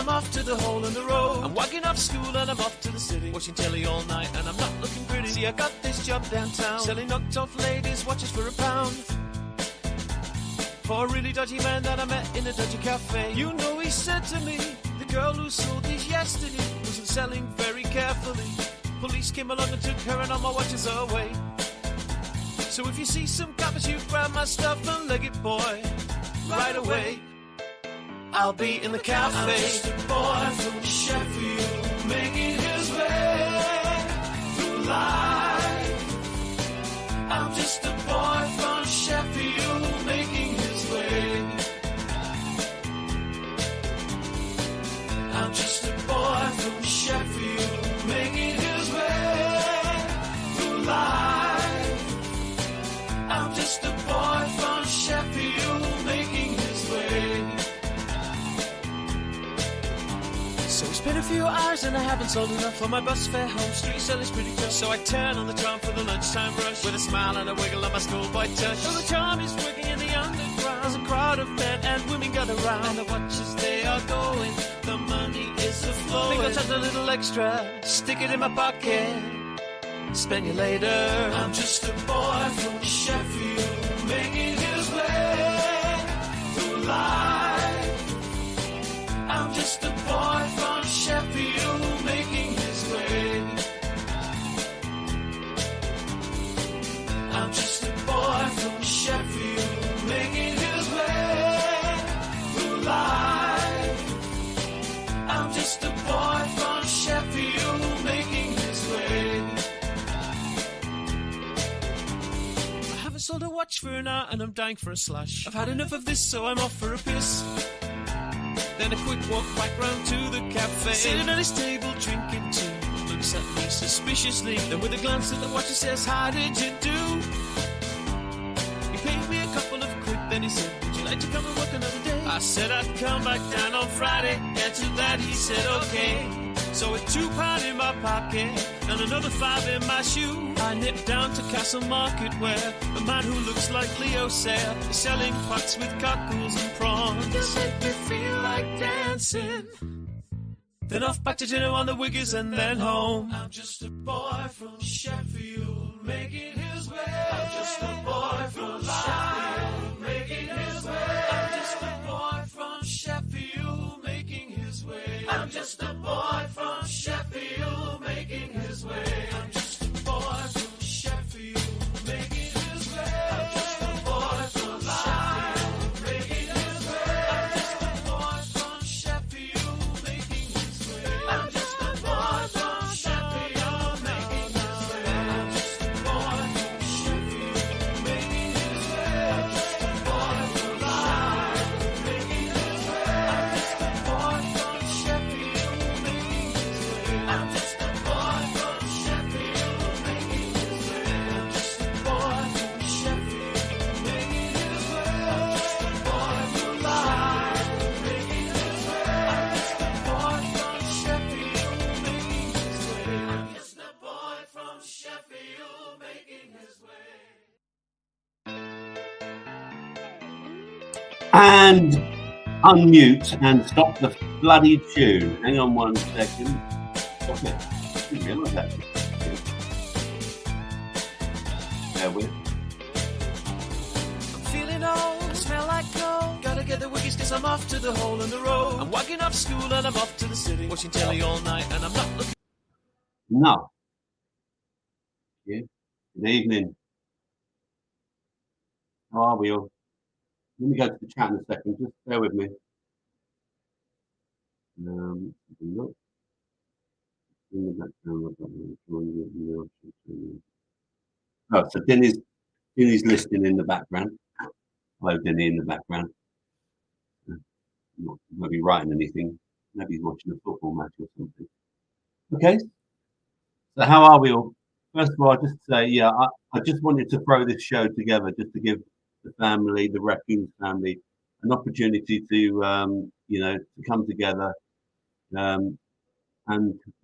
I'm off to the hole in the road. I'm walking off school and I'm off to the city, watching telly all night and I'm not looking pretty. See, I got this job downtown, selling knocked off ladies' watches for £1. For a really dodgy man that I met in a dodgy cafe. You know, he said to me, the girl who sold these yesterday wasn't selling very carefully. Police came along and took her and all my watches away. So if you see some coppers, you grab my stuff and leg it, boy, right away. I'll be in the cafe. I'm just a boy from Sheffield, making his way through life. I'm just a boy from Sheffield, making his way. I'm just a boy from Sheffield, making his way through life. I'm just a boy from Sheffield, making his way. So it's been a few hours and I haven't sold enough for my bus fare home. Street sell is pretty tough, so I turn on the charm for the lunchtime rush with a smile and a wiggle on my schoolboy touch. So the charm is working in the underground. There's a crowd of men and women gather round, and the watches they are going, the money is a flowing. Think I'll touch a little extra, stick it in my pocket, spend you later. I'm just a boy from Sheffield, making his way through life. I'm just a boy from Sheffield, making his way. I'm just a boy from Sheffield, making his way through life. I'm just a boy from Sheffield, making his way. I haven't sold a watch for an hour and I'm dying for a slash. I've had enough of this, so I'm off for a piss. Then a quick walk back round to the cafe. Sitting at his table drinking tea, looks at me suspiciously. Then with a glance at the watch he says, how did you do? He paid me a couple of quid, then he said, would you like to come and work another day? I said I'd come back down on Friday, and to that he said okay. So with £2 in my pocket and another 5 in my shoe, I nipped down to Castle Market where a man who looks like Leo Sayer is selling pots with cockles and prawns. They make me feel like dancing. Then off back to dinner on the Wiggers and then home. I'm just a boy from Sheffield, making his way. I'm just a boy from Sheffield, making his way. I'm just a boy from Sheffield, making his way. I'm just a boy from Sheffield, making his way. I'm just a boy from Sheffield, making his way. I'm just a boy from Sheffield, making his way. I'm just a boy from Sheffield, making his way. I'm just a boy from Sheffield, making his way. I'm just a boy from Sheffield, making his way. I'm just a boy from Sheffield, making his way. I'm just a boy from Sheffield, making his way. I'm just a boy from Sheffield, making his way. I'm just a boy from Sheffield, making his way. I'm just a boy from Sheffield, making his way. I'm just a boy from Sheffield, making his way. I'm just a boy from Sheffield, making his way. And unmute and stop the bloody tune. Hang on 1 second. Stop it. Didn't realise that. There we are. I'm feeling old, smell like gold. Gotta get the wiggies cause I'm off to the hole in the road. I'm walking off school and I'm off to the city, watching telly all night and I'm not looking. No. Yeah. Good evening. How are we all? Let me go to the chat in a second. Just bear with me. Look. In the background, oh, so Denny's listening in the background. Hello, Denny in the background. Not maybe writing anything. Maybe he's watching a football match or something. Okay. So how are we all? First of all, I just say, yeah, I just wanted to throw this show together just to give the family, the Racoon family, an opportunity to, to come together. And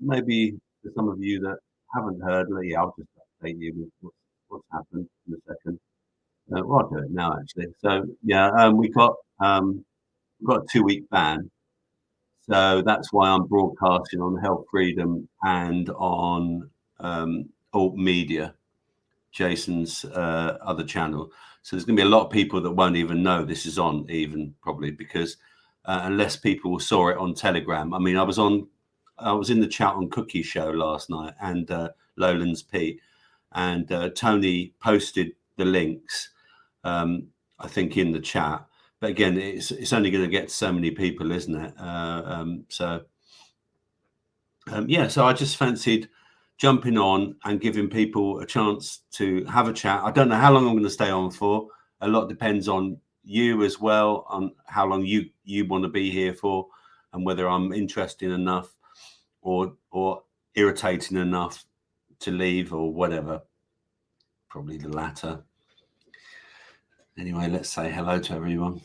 maybe for some of you that haven't heard, I'll just update you with what's happened in a second. Well, I'll do it now, actually. So, yeah, we got a 2-week ban. So that's why I'm broadcasting on Health Freedom and on Alt Media, Jason's other channel. So there's going to be a lot of people that won't even know this is on, even probably because unless people saw it on Telegram. I mean, I was in the Chat on Cookie show last night, and Lowlands Pete, and Tony posted the links, I think, in the chat. But again, it's only going to get so many people, isn't it? So I just fancied jumping on and giving people a chance to have a chat. I don't know how long I'm going to stay on for. A lot depends on you as well, on how long you want to be here for, and whether I'm interesting enough or irritating enough to leave or whatever. Probably the latter. Anyway, let's say hello to everyone.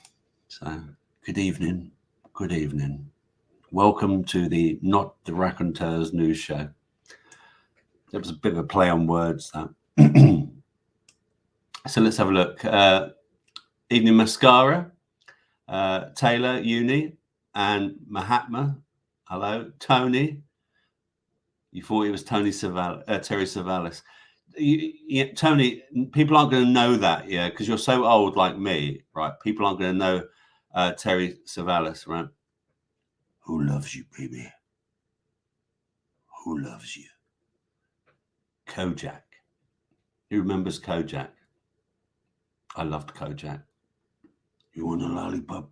So, good evening. Good evening. Welcome to the Not the Raconteurs news show. There was a bit of a play on words, that. So let's have a look. Evening Mascara, Taylor, Uni, and Mahatma. Hello. Tony. You thought it was Terry Savalas. Tony, people aren't going to know that, yeah, because you're so old like me, right? People aren't going to know Terry Savalas, right? Who loves you, baby? Who loves you? Kojak. Who remembers Kojak? I loved Kojak. You want a lollipop?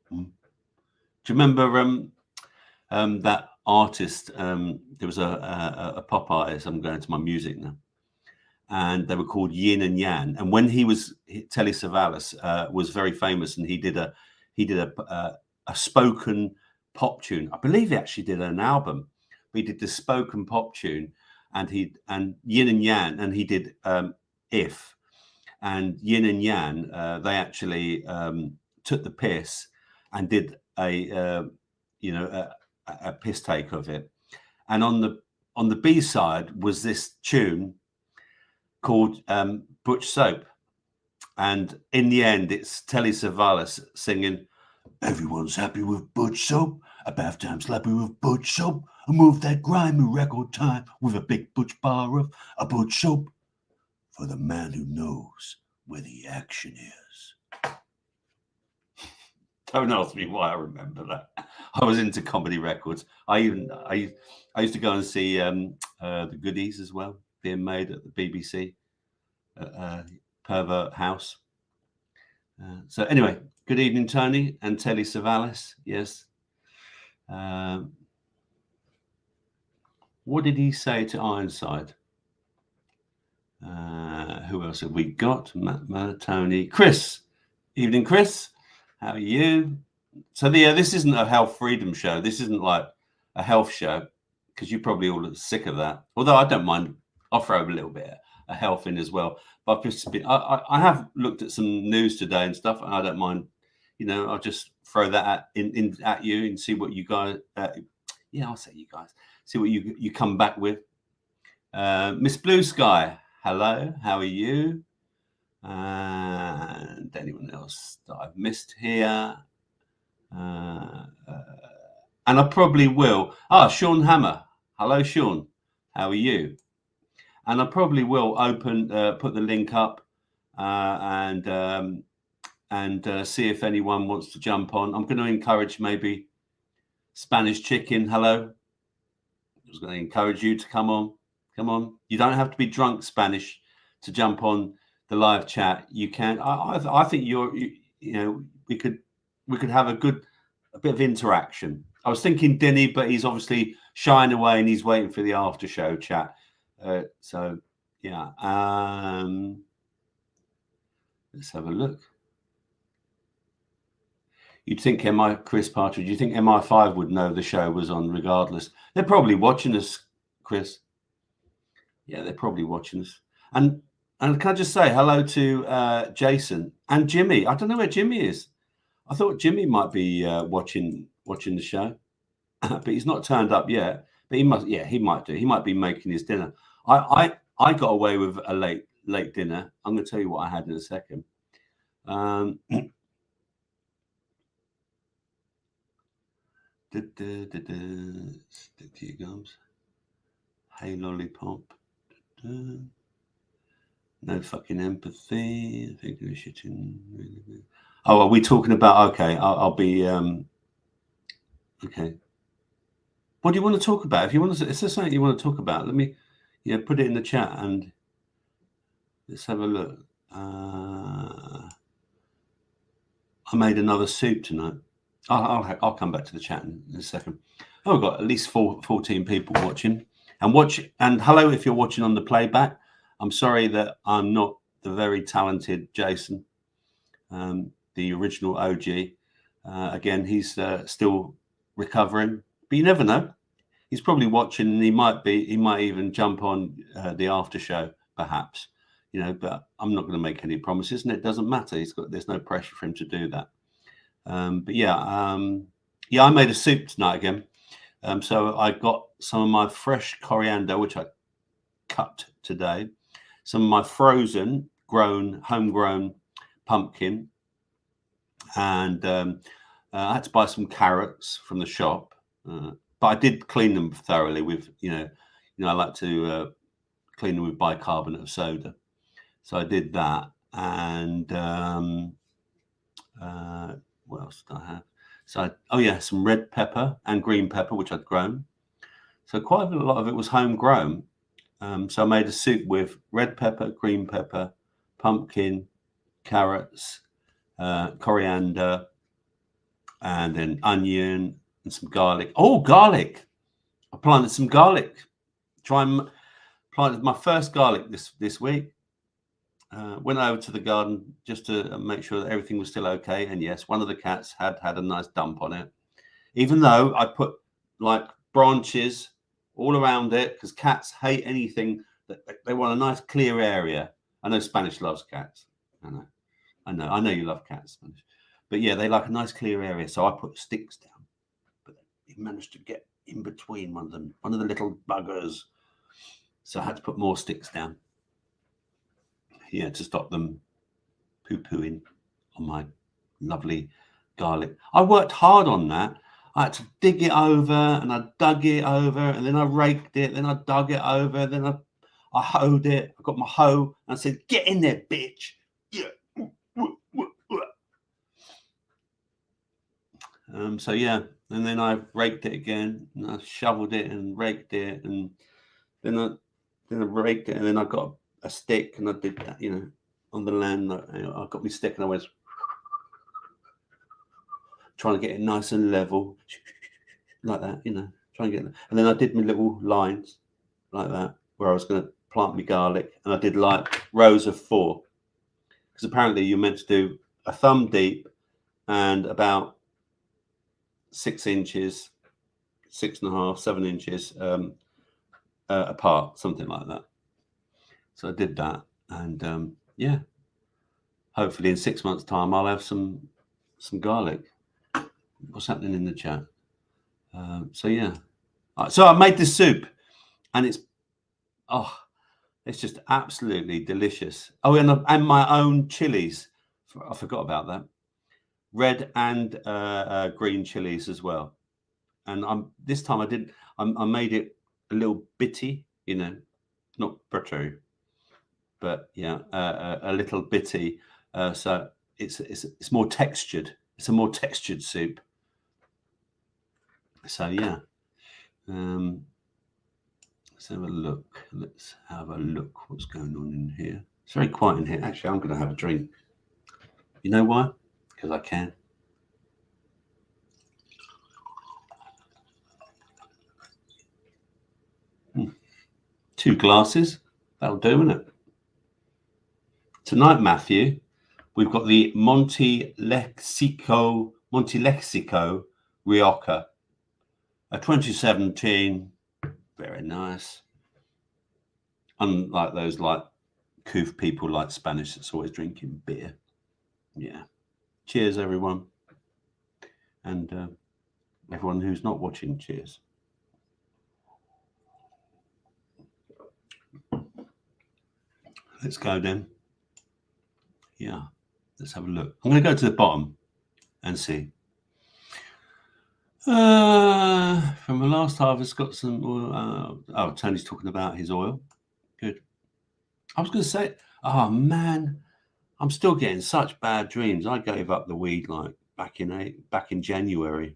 Hmm? Do you remember that artist? There was a pop artist. I'm going to my music now. And they were called Yin and Yang. And when Telly Savalas was very famous, and he did a spoken pop tune. I believe he actually did an album. But he did the spoken pop tune, and Yin and Yang, and he did If. And Yin and Yang, they actually took the piss and did a piss take of it. And on the B side was this tune called Butch Soap, and in the end it's Telly Savalas singing, "Everyone's happy with Butch Soap, a bath time slappy with Butch Soap, I move that grime in record time with a big Butch bar of a Butch Soap for the man who knows where the action is." Don't ask me why I remember that. I was into comedy records. I used to go and see the Goodies as well, being made at the BBC, Pervert House. So anyway, good evening, Tony and Telly Savalas. Yes. What did he say to Ironside? Who else have we got? Matt, Tony, Chris. Evening, Chris. How are you? So this isn't a health freedom show. This isn't like a health show, because you're probably all sick of that. Although I don't mind. I'll throw a little bit of health in as well. But I've just I have looked at some news today and stuff, and I don't mind. I'll just throw that at you and see what you guys. I'll say you guys. See what you come back with. Miss Blue Sky. Hello. How are you? And anyone else that I've missed here? And I probably will. Sean Hammer. Hello, Sean. How are you? And I probably will put the link up and see if anyone wants to jump on. I'm going to encourage maybe Spanish Chicken. Hello. I was going to encourage you to come on. Come on. You don't have to be drunk Spanish to jump on the live chat. You can. I think we could have a bit of interaction. I was thinking Denny, but he's obviously shying away and he's waiting for the after show chat. So yeah. Let's have a look. You'd think Chris Partridge, you think MI5 would know the show was on regardless? They're probably watching us, Chris. Yeah, they're probably watching us. And can I just say hello to Jason and Jimmy? I don't know where Jimmy is. I thought Jimmy might be watching the show, but he's not turned up yet. But he must. Yeah, he might do. He might be making his dinner. I got away with a late dinner. I'm going to tell you what I had in a second. Stick to your gums. Hey lollipop. No fucking empathy. I think we're shitting. Oh, are we talking about? Okay, I'll be. Okay. What do you want to talk about? If you want to, is there something you want to talk about? Let me, put it in the chat and let's have a look. I made another soup tonight. I'll come back to the chat in a second. Oh, we've got at least 14 people watching. And hello if you're watching on the playback. I'm sorry that I'm not the very talented Jason, the original OG. Again, he's still recovering, but you never know. He's probably watching, and he might even jump on the after show, perhaps. But I'm not going to make any promises, and it doesn't matter. There's no pressure for him to do that. But yeah, I made a soup tonight again. So I got some of my fresh coriander, which I cut today, some of my homegrown pumpkin, and I had to buy some carrots from the shop, but I did clean them thoroughly with, I like to clean them with bicarbonate of soda. So I did that, and what else did I have? So some red pepper and green pepper, which I'd grown. So quite a lot of it was homegrown. So I made a soup with red pepper, green pepper, pumpkin, carrots, coriander, and then onion and some garlic. Oh, garlic! I planted some garlic. Planted my first garlic this week. Went over to the garden just to make sure that everything was still okay. And yes, one of the cats had a nice dump on it, even though I put like branches all around it, because cats hate anything that they want a nice clear area. I know Spanish loves cats. I know you love cats, Spanish, but yeah, they like a nice clear area. So I put sticks down, but he managed to get in between one of the little buggers. So I had to put more sticks down. Yeah, to stop them poo-pooing on my lovely garlic. I worked hard on that. I had to dig it over, and I dug it over, and then I raked it, then I dug it over, then I hoed it. I got my hoe, and I said, "Get in there, bitch!" Yeah. So yeah, and then I raked it again, and I shoveled it and raked it, and then I raked it, and then I got a stick, and I did that, on the land. I got my stick, and I went trying to get it nice and level, like that, trying to get it. And then I did my little lines like that, where I was going to plant my garlic, and I did like rows of 4, because apparently you're meant to do a thumb deep and about 6 inches, 6.5, 7 inches apart, something like that. So I did that, and yeah, hopefully in 6 months' time I'll have some garlic. What's happening in the chat? So yeah, so I made this soup, and it's just absolutely delicious. Oh, and my own chilies. I forgot about that. Red and green chilies as well. And this time I made it a little bitty, not bitter, but yeah, a little bitty. So it's more textured. It's a more textured soup. So yeah. Let's have a look. What's going on in here. It's very quiet in here. Actually, I'm going to have a drink. You know why? Because I can. Two glasses. That'll do, isn't it? Tonight, Matthew, we've got the Monte Lexico Rioja, a 2017. Very nice. Unlike those coof people like Spanish that's always drinking beer. Yeah. Cheers, everyone. And everyone who's not watching, cheers. Let's go then. Yeah, let's have a look. I'm going to go to the bottom and see. From the last harvest, got some oil. Oh, Tony's talking about his oil. Good. I was going to say, oh man, I'm still getting such bad dreams. I gave up the weed like back in January,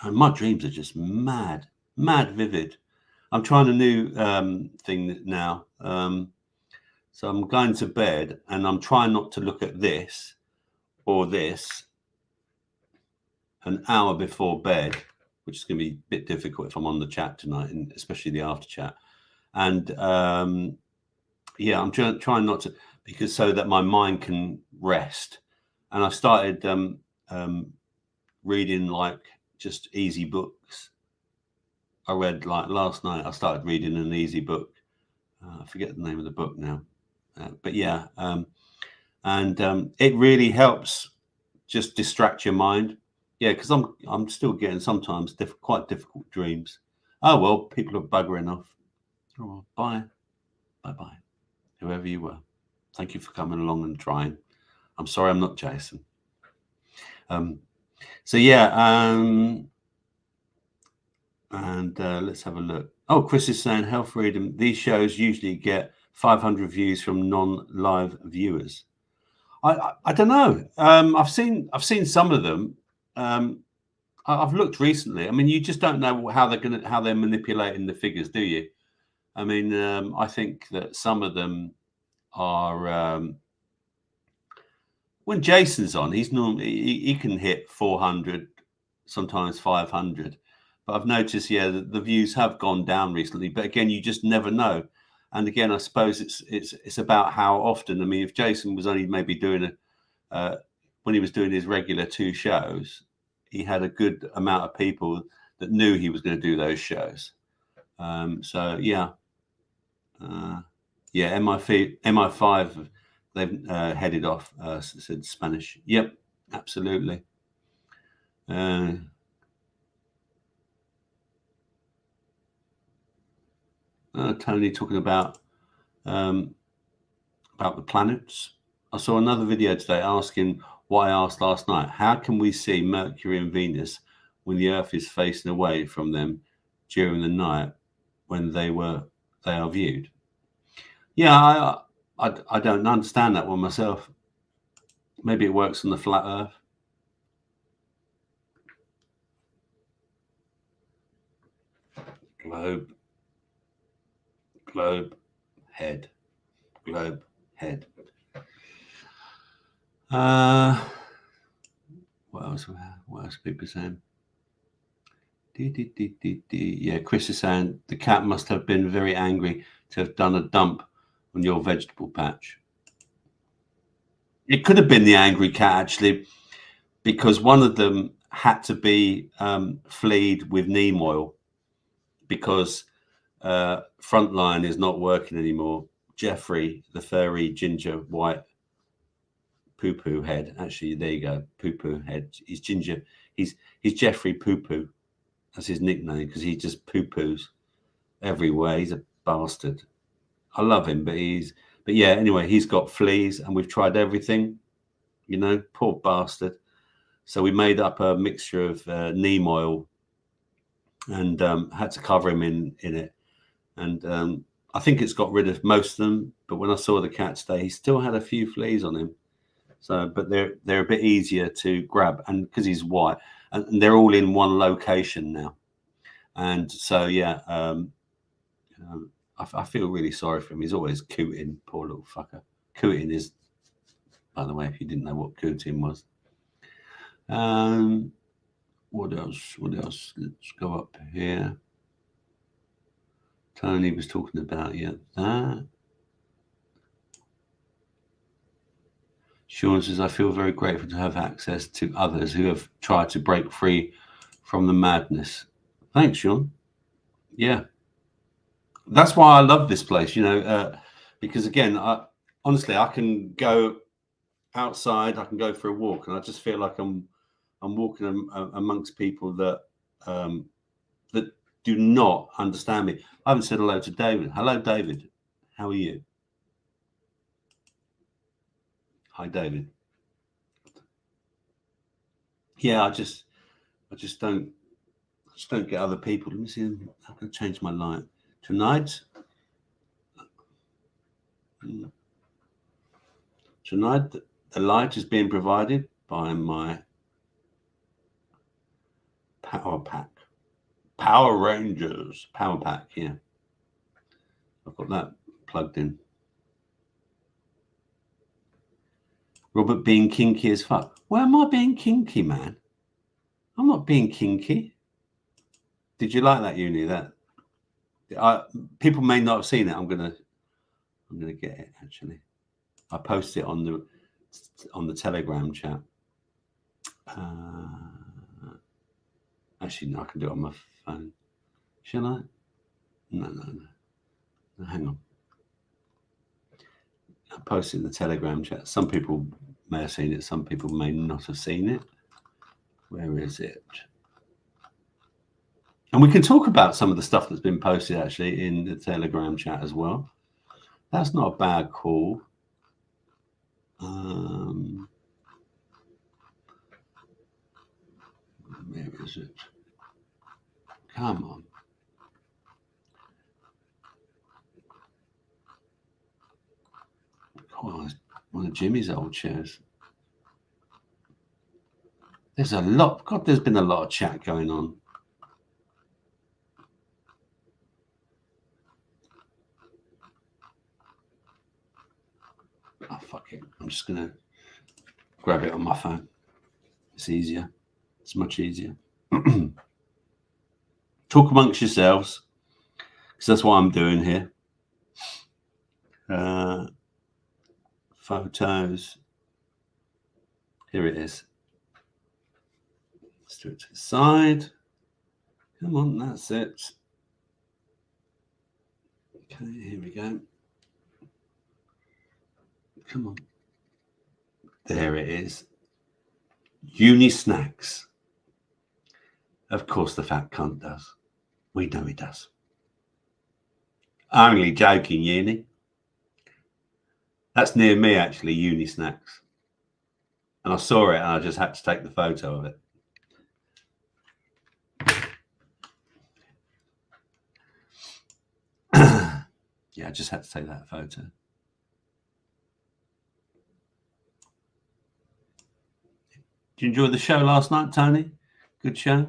and my dreams are just mad vivid. I'm trying a new thing now. So I'm going to bed, and I'm trying not to look at this or this an hour before bed, which is going to be a bit difficult if I'm on the chat tonight, and especially the after chat. And yeah, I'm trying not to, because so that my mind can rest. And I started reading like just easy books. I read like last night. I started reading an easy book. I forget the name of the book now, but yeah, and it really helps just distract your mind. Yeah, because I'm still getting sometimes quite difficult dreams. Oh well, people are buggering off. Oh, bye, bye, whoever you were. Thank you for coming along and trying. I'm sorry I'm not Jason. So yeah, and let's have a look. Oh, Chris is saying Health Freedom. These shows usually get 500 views from non-live viewers. I don't know. I've seen some of them. I've looked recently. I mean, you just don't know how they're manipulating the figures, do you? I mean, I think that some of them are. When Jason's on, he's normally he can hit 400, sometimes 500. But I've noticed, yeah, the views have gone down recently. But again, you just never know. And again, I suppose it's about how often. I mean, if Jason was only maybe doing when he was doing his regular 2 shows, he had a good amount of people that knew he was going to do those shows. So yeah, yeah, MI5, they've headed off. Said Spanish. Yep, absolutely. Tony talking about the planets. I saw another video today asking what I asked last night. How can we see Mercury and Venus when the Earth is facing away from them during the night when they are viewed? Yeah, I don't understand that one myself. Maybe it works on the flat Earth. Globe, head, globe, head. What else? What else are people saying? Yeah, Chris is saying the cat must have been very angry to have done a dump on your vegetable patch. It could have been the angry cat, actually, because one of them had to be fleed with neem oil because Frontline is not working anymore. Jeffrey, the furry ginger white poo-poo head. Actually, there you go, poo-poo head. He's ginger. He's Jeffrey Poo-poo. That's his nickname because he just poo-poos everywhere. He's a bastard. I love him, but yeah. Anyway, he's got fleas, and we've tried everything. You know, poor bastard. So we made up a mixture of neem oil and had to cover him in it. And I think it's got rid of most of them. But when I saw the cat today, he still had a few fleas on him. So, but they're a bit easier to grab, and because he's white, and they're all in one location now. And so, yeah, I feel really sorry for him. He's always cooting, poor little fucker. Cooting is, by the way, if you didn't know what cooting was. What else? Let's go up here. Tony was talking about that. Sean says, I feel very grateful to have access to others who have tried to break free from the madness. Thanks, Sean. Yeah. That's why I love this place, because again, honestly, I can go outside, I can go for a walk, and I just feel like I'm walking amongst people that that do not understand me. I haven't said hello to David. Hello, David. How are you? Hi, David. Yeah, I just don't get other people. Let me see. I'm going to change my light tonight. Tonight, the light is being provided by my power pack. Power Rangers power pack. Yeah, I've got that plugged in. Robert being kinky as fuck. Why am I being kinky, man? I'm not being kinky. Did you like that, Uni? That people may not have seen it. I'm gonna get it actually. I posted it on the Telegram chat. Actually, no, I can do it on my phone. Shall I? No. Hang on. I posted in the Telegram chat. Some people may have seen it. Some people may not have seen it. Where is it? And we can talk about some of the stuff that's been posted actually in the Telegram chat as well. That's not a bad call. Where is it? Come on. Oh, it's one of Jimmy's old chairs. There's a lot. God, there's been a lot of chat going on. Oh, fuck it. I'm just going to grab it on my phone. It's easier. It's much easier. Talk amongst yourselves, because that's what I'm doing here. Photos. Here it is. Let's do it to the side. Come on, that's it. Okay, here we go. Come on. There it is. Uni snacks. Of course the fat cunt does. We know he does. Only joking, Uni. That's near me, actually, Uni snacks. And I saw it and I just had to take the photo of it. Yeah, I just had to take that photo. Did you enjoy the show last night, Tony? Good show.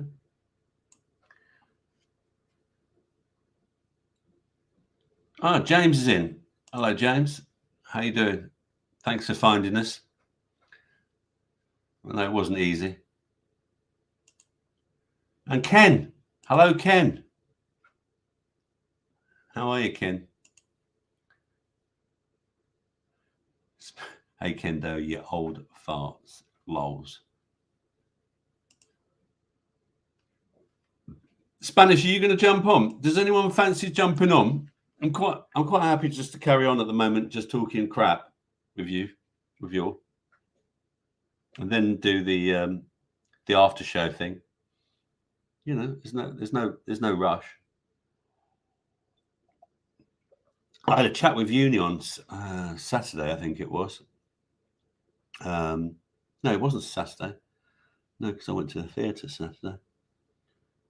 Oh, James is in. Hello, James. How you doing? Thanks for finding us. I know it wasn't easy. And Ken. Hello, Ken. How are you, Ken? Hey, Kendo, you old farts. Lols. Spanish, are you going to jump on? Does anyone fancy jumping on? I'm quite happy just to carry on at the moment, just talking crap with you, and then do the after show thing. You know, there's no rush. I had a chat with Uni on Saturday, I think it was. No, it wasn't Saturday. No, because I went to the theatre Saturday.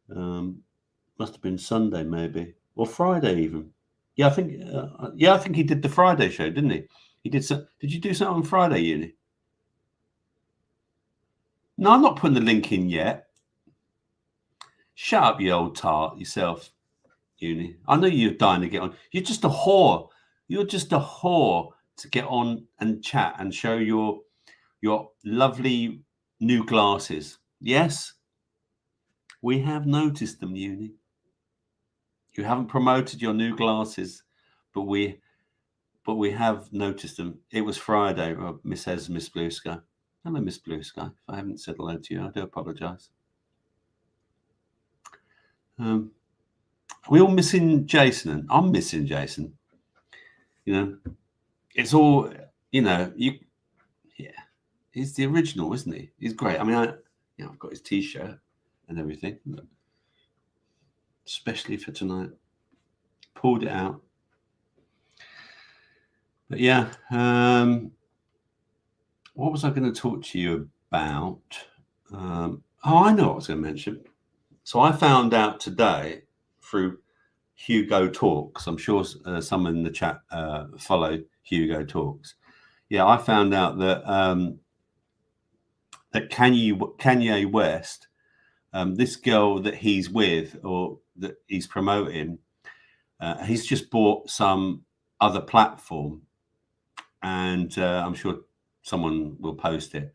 Must have been Sunday, maybe, or Friday even. Yeah, I think he did the Friday show, didn't he? He did. Did you do something on Friday, Uni? No, I'm not putting the link in yet. Shut up, you old tart yourself, Uni. I know you're dying to get on. You're just a whore. You're just a whore to get on and chat and show your lovely new glasses. Yes, we have noticed them, Uni. You haven't promoted your new glasses, but we have noticed them. It was Friday, Miss Blue Sky. Hello, Miss Blue Sky. If I haven't said hello to you, I do apologise. We all missing Jason, and I'm missing Jason. You know, it's all, you know, yeah, he's the original, isn't he? He's great. I mean, I've got his T-shirt and everything, especially for tonight. Pulled it out. But yeah, what was I going to talk to you about? Oh, I know what I was going to mention. So I found out today through Hugo Talks. I'm sure some in the chat follow Hugo Talks. Yeah, I found out that that Kanye West, this girl that he's with or that he's promoting, he's just bought some other platform, and I'm sure someone will post it,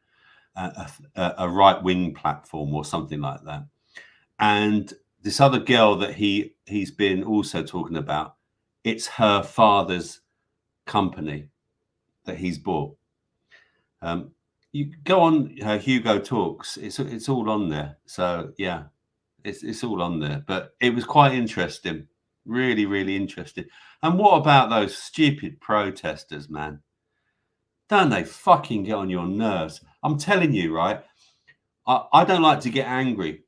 a right-wing platform or something like that. And this other girl that he's been also talking about, it's her father's company that he's bought. You go on Hugo Talks, it's all on there. So yeah, it's all on there. But it was quite interesting, really, really interesting. And what about those stupid protesters, man? Don't they fucking get on your nerves? I'm telling you, right? I don't like to get angry,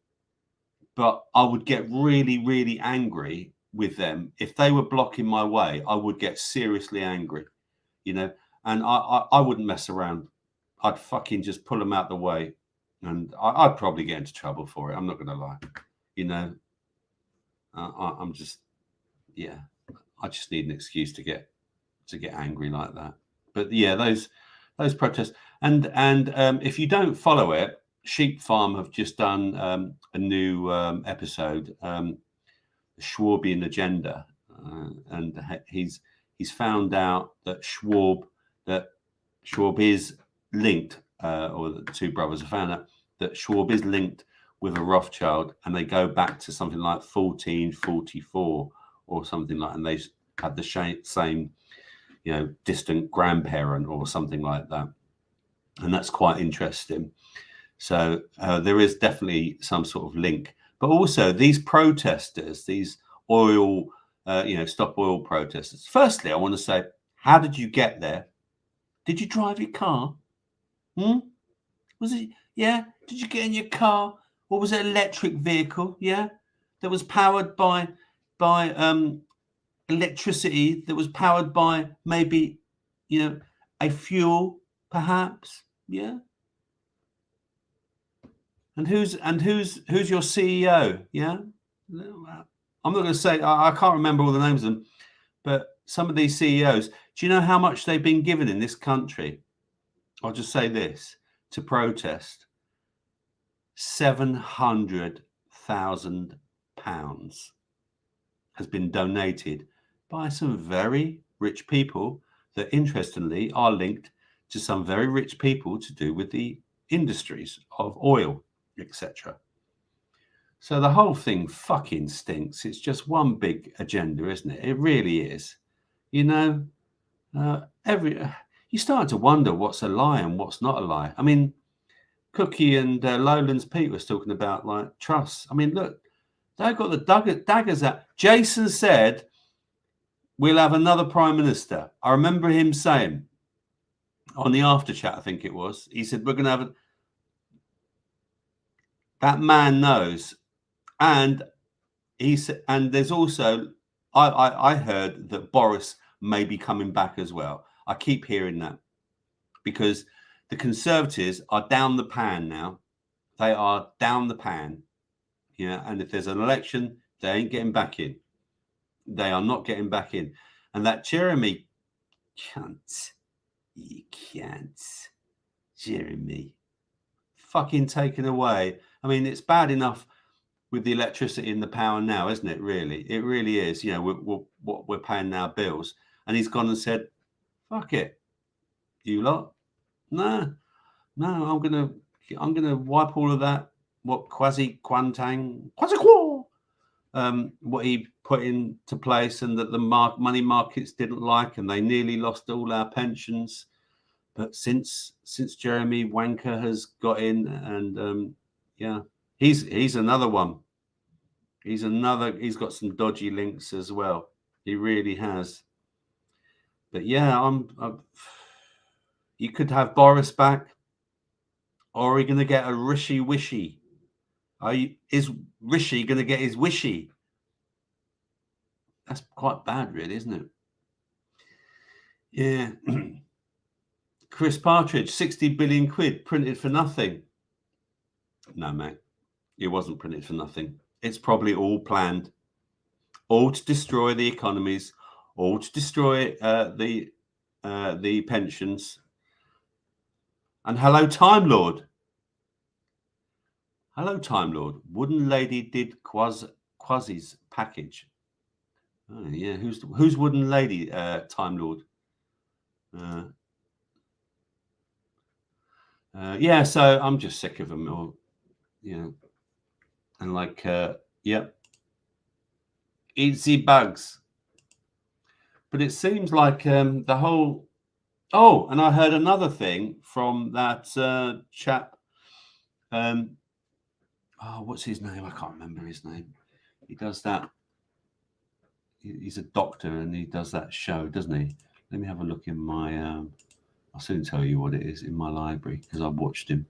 but I would get really, really angry with them if they were blocking my way. I would get seriously angry, you know, and I wouldn't mess around. I'd fucking just pull them out the way, and I'd probably get into trouble for it. I'm not going to lie, you know. I'm just, yeah, I just need an excuse to get angry like that. But yeah, those protests, and if you don't follow it, Sheep Farm have just done a new episode, the Schwabian agenda, and he's found out that Schwab is linked, or the two brothers have found out that Schwab is linked with a Rothschild, and they go back to something like 1444 or something like, and they had the same, you know, distant grandparent or something like that, and that's quite interesting. So there is definitely some sort of link. But also these protesters, these oil, stop oil protesters. Firstly, I want to say, how did you get there? Did you drive your car? Was it? Yeah. Did you get in your car? Or was it an electric vehicle? Yeah. That was powered by electricity. That was powered by maybe, a fuel, perhaps. Yeah. And who's your CEO? Yeah. I'm not going to say, I can't remember all the names of them, but some of these CEOs, do you know how much they've been given in this country? I'll just say this: to protest, £700,000 has been donated by some very rich people that, interestingly, are linked to some very rich people to do with the industries of oil, etc. So the whole thing fucking stinks. It's just one big agenda, isn't it? It really is. You know, you start to wonder what's a lie and what's not a lie. I mean, Cookie and Lowlands Pete was talking about like trusts. I mean, look, they've got the daggers out. Jason said, we'll have another prime minister. I remember him saying on the after chat, I think it was, he said, we're going to have that man knows. And he said, and there's also, I heard that Boris may be coming back as well. I keep hearing that because the Conservatives are down the pan now. They are down the pan. Yeah. And if there's an election, they ain't getting back in. They are not getting back in. And that Jeremy cunt, you can't, Jeremy, fucking taken away. I mean, it's bad enough with the electricity and the power now, isn't it? Really, it really is. You know, what we're paying our bills, and he's gone and said, "Fuck it, you lot. No, I'm gonna wipe all of that. What what he put into place, and that the money markets didn't like, and they nearly lost all our pensions. But since Jeremy Wanker has got in, and yeah, he's another one. He's got some dodgy links as well. He really has. But yeah, you could have Boris back, or are you going to get a Rishi Wishy? Is Rishi going to get his wishy? That's quite bad, really, isn't it? Yeah. Chris Partridge, 60 billion quid printed for nothing. No, mate. It wasn't printed for nothing. It's probably all planned, all to destroy the economies, all to destroy the pensions. And hello, Time Lord. Hello, Time Lord. Wooden Lady did Quasi's package. Oh yeah, who's Wooden Lady? Time Lord. Yeah, so I'm just sick of them, or and like, yep, easy bugs. But it seems like the whole. Oh, and I heard another thing from that chap. What's his name? I can't remember his name. He does that. He's a doctor and he does that show, doesn't he? Let me have a look in my. I'll soon tell you what it is in my library because I've watched him.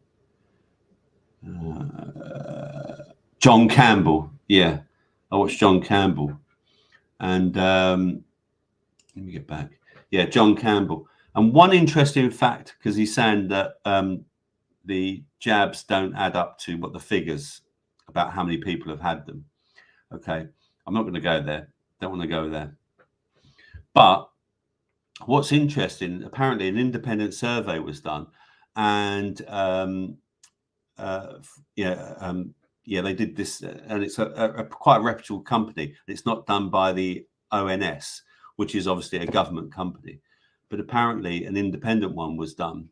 John Campbell. Yeah, I watched John Campbell, and let me get back. Yeah, John Campbell. And one interesting fact, because he's saying that the jabs don't add up to what the figures about how many people have had them. Okay, I'm not going to go there. Don't want to go there. But what's interesting, apparently an independent survey was done, and they did this, and it's a quite reputable company. It's not done by the ONS, which is obviously a government company, but apparently an independent one was done,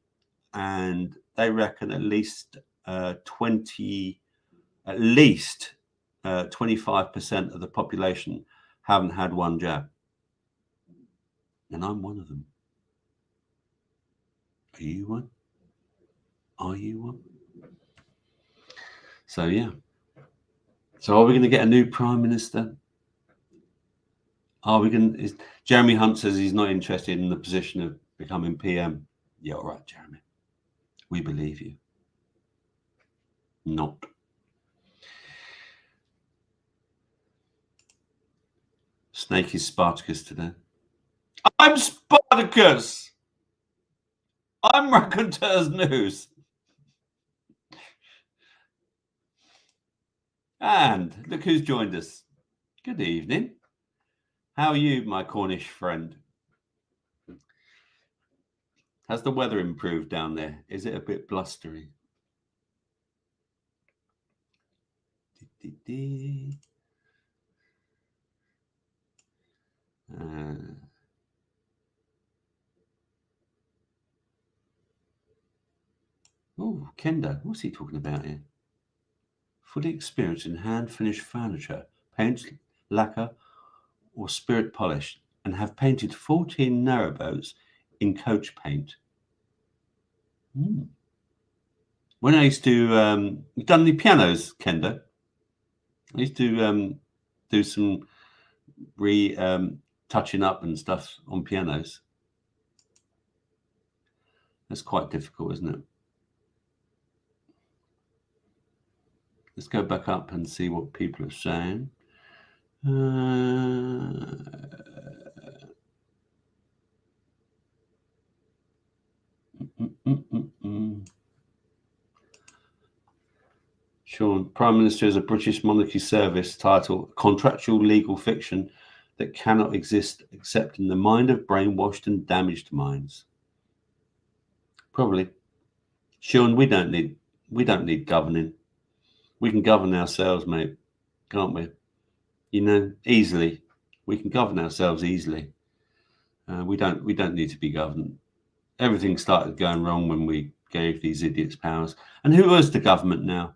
and they reckon at least 25% of the population haven't had one jab, and I'm one of them. Are you one? Are you one? So yeah. So are we going to get a new prime minister? Are we going to? Jeremy Hunt says he's not interested in the position of becoming PM. Yeah, all right, Jeremy. We believe you. Not. Snake is Spartacus today. I'm Spartacus. I'm Raconteurs News. And look who's joined us. Good evening. How are you, my Cornish friend? Has the weather improved down there? Is it a bit blustery? Oh, Kendo, what's he talking about here? Fully experienced in hand-finished furniture, paint, lacquer, or spirit polish, and have painted 14 narrowboats in coach paint. When I used to, you've done the pianos, Kendo? I used to do some touching up and stuff on pianos. That's quite difficult, isn't it? Let's go back up and see what people are saying. Sean, Prime Minister is a British monarchy service title, contractual legal fiction that cannot exist except in the mind of brainwashed and damaged minds. Probably. Sean, we don't need governing. We can govern ourselves, mate, can't we? Easily. We can govern ourselves easily. We don't need to be governed. Everything started going wrong when we gave these idiots powers. And who is the government now?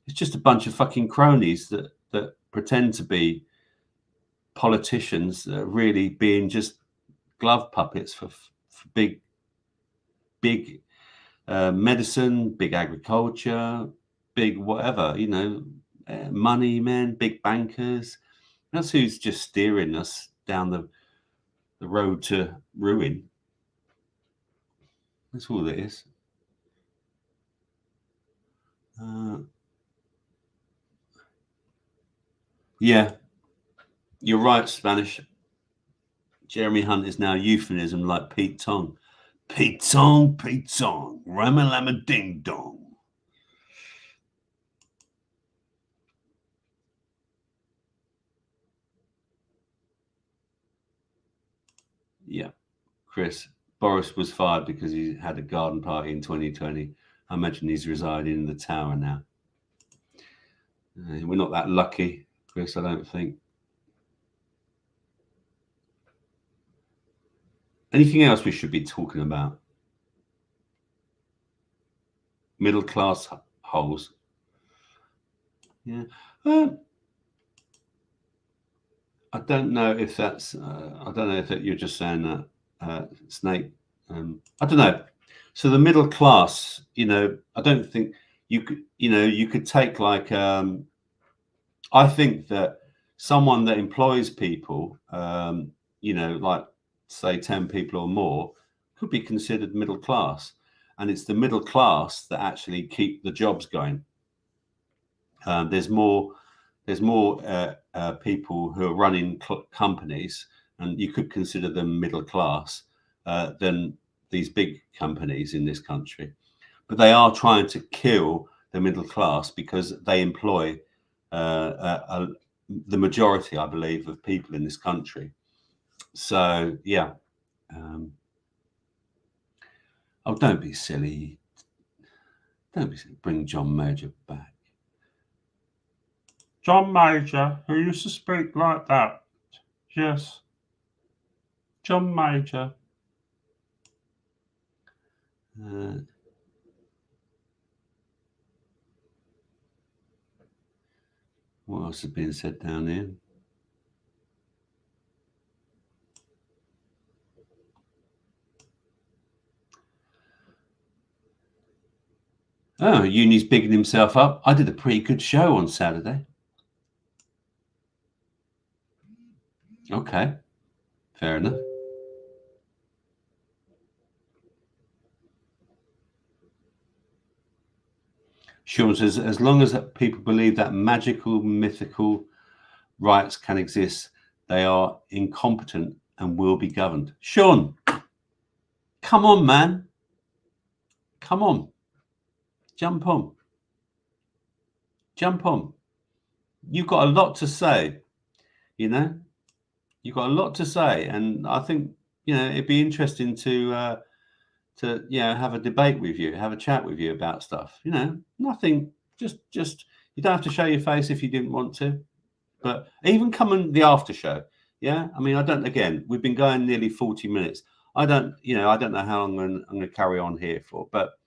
It's just a bunch of fucking cronies that pretend to be politicians, really being just glove puppets for big medicine, big agriculture, big whatever, money men, big bankers. That's who's just steering us down the road to ruin. That's all it is. Yeah, you're right, Spanish. Jeremy Hunt is now euphemism like Pete Tong. Pete Tong, Rama Lama Ding Dong. Chris, Boris was fired because he had a garden party in 2020. I imagine he's residing in the tower now. We're not that lucky, Chris, I don't think. Anything else we should be talking about? Middle class holes. Yeah. I don't know if that's. I don't know if you're just saying that, Snake. I don't know. So the middle class, I don't think you could. You could take like. I think that someone that employs people, like say 10 people or more, could be considered middle class, and it's the middle class that actually keep the jobs going. There's more people who are running companies, and you could consider them middle class than these big companies in this country. But they are trying to kill the middle class because they employ the majority, I believe, of people in this country. So, yeah. Oh, don't be silly. Don't be silly. Bring John Major back. John Major, who used to speak like that. Yes. John Major. What else has been said down there? Oh, Uni's bigging himself up. I did a pretty good show on Saturday. Okay, fair enough. Sean says, as long as people believe that magical, mythical rights can exist, they are incompetent and will be governed. Sean, come on, man. Come on. Jump on. Jump on. You've got a lot to say, You've got a lot to say. And I think, it'd be interesting to have a debate with you, have a chat with you about stuff. Nothing, just you don't have to show your face if you didn't want to, but even come on the after show. Yeah, I mean, again, we've been going nearly 40 minutes. I don't know how long I'm going to carry on here for, but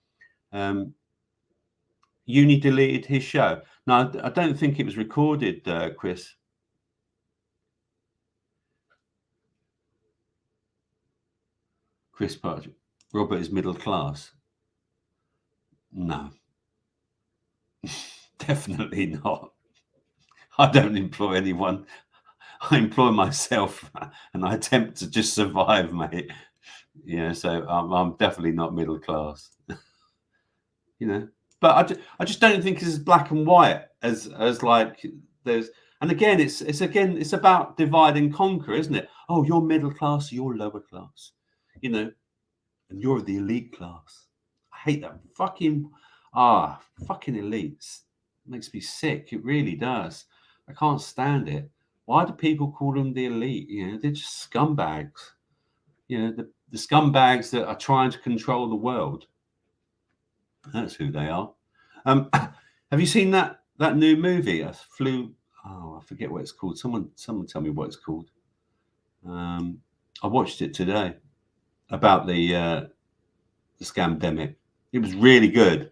Uni deleted his show. No, I don't think it was recorded, Chris. Chris Partridge. Robert is middle class. No. Definitely not. I don't employ anyone. I employ myself, and I attempt to just survive, mate. So I'm definitely not middle class. But I just don't think it's as black and white as like there's. And again, it's about divide and conquer, isn't it? Oh, you're middle class, you're lower class, and you're the elite class. I hate that fucking elites. It makes me sick. It really does. I can't stand it. Why do people call them the elite? They're just scumbags. The scumbags that are trying to control the world. That's who they are. Have you seen that new movie? I forget what it's called. Someone tell me what it's called. I watched it today about the scamdemic. It was really good.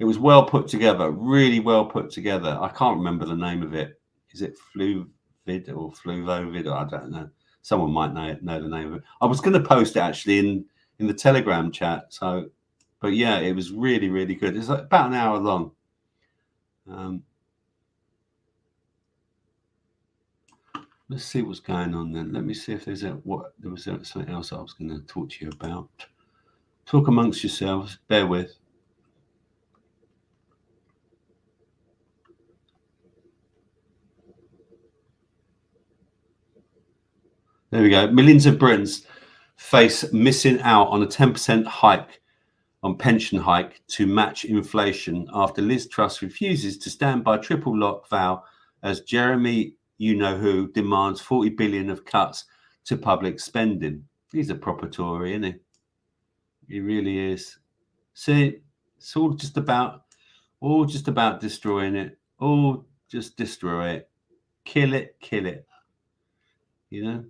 It was well put together, really well put together. I can't remember the name of it. Is it Fluvid or Fluvovid? I don't know. Someone might know the name of it. I was going to post it actually in the Telegram chat. So, but yeah, it was really, really good. It's about an hour long. Let's see what's going on then. Let me see if there was something else I was going to talk to you about. Talk amongst yourselves. Bear with. There we go. Millions of Britons face missing out on a 10% hike on pension hike to match inflation after Liz Truss refuses to stand by triple lock vow as Jeremy you-know-who demands 40 billion of cuts to public spending. He's a proper Tory, isn't he? He really is. See, it's all just about destroying it. All just destroy it. Kill it, kill it. You know?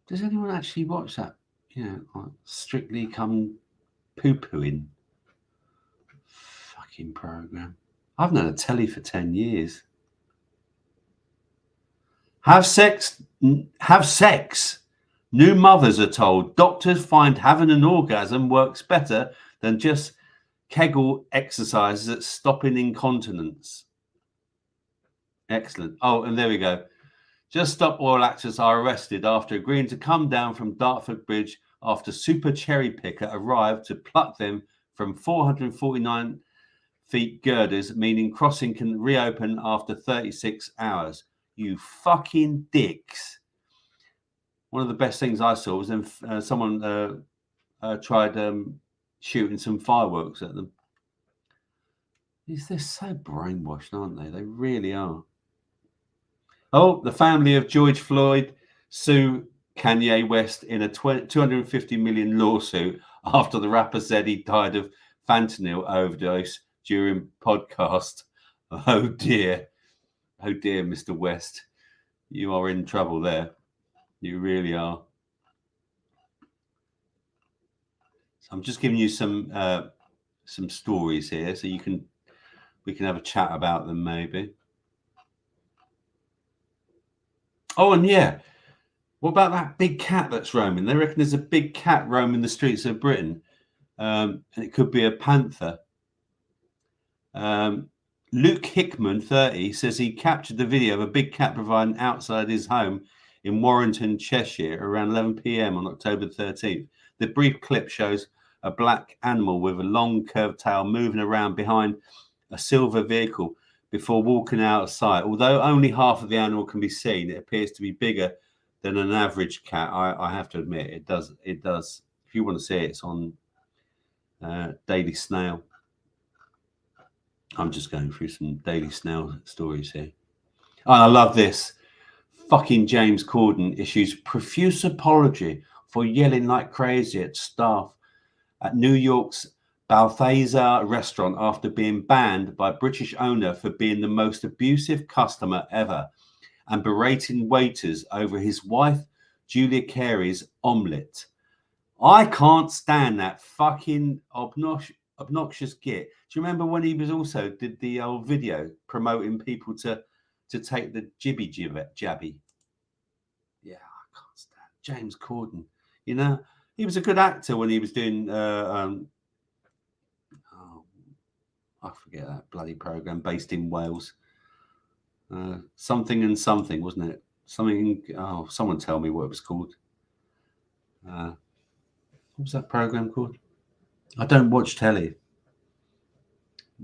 Does anyone actually watch that? You know, like Strictly Come Poo-pooing fucking program. I've known a telly for 10 years. Have sex. Have sex. New mothers are told doctors find having an orgasm works better than just Kegel exercises at stopping incontinence. Excellent. Oh, and there we go. Just Stop Oil actors are arrested after agreeing to come down from Dartford Bridge after super cherry picker arrived to pluck them from 449 feet girders, meaning crossing can reopen after 36 hours. You fucking dicks. One of the best things I saw was when someone tried shooting some fireworks at them. They're so brainwashed, aren't they? They really are. Oh, the family of George Floyd sue Kanye West in a $250 million lawsuit after the rapper said he died of fentanyl overdose during podcast. Oh dear, Mr. West, you are in trouble there. You really are. So I'm just giving you some stories here, so we can have a chat about them maybe. Oh, and yeah, what about that big cat that's roaming? They reckon there's a big cat roaming the streets of Britain, and it could be a panther. Luke Hickman, 30, says he captured the video of a big cat providing outside his home in Warrington, Cheshire, around 11 p.m. on October 13th. The brief clip shows a black animal with a long curved tail moving around behind a silver vehicle before walking out of sight. Although only half of the animal can be seen, it appears to be bigger than an average cat. I have to admit, it does. If you want to see it, it's on Daily Snail. I'm just going through some Daily Snail stories here. Oh, I love this. Fucking James Corden issues profuse apology for yelling like crazy at staff at New York's Balthazar restaurant after being banned by British owner for being the most abusive customer ever and berating waiters over his wife Julia Carey's omelette. I can't stand that fucking obnoxious git. Do you remember when he was also did the old video promoting people to take the jabby? Yeah, I can't stand James Corden. You know, he was a good actor when he was doing I forget that bloody program based in Wales. Something and something, wasn't it? Something. Oh, someone tell me what it was called. What was that program called? I don't watch telly.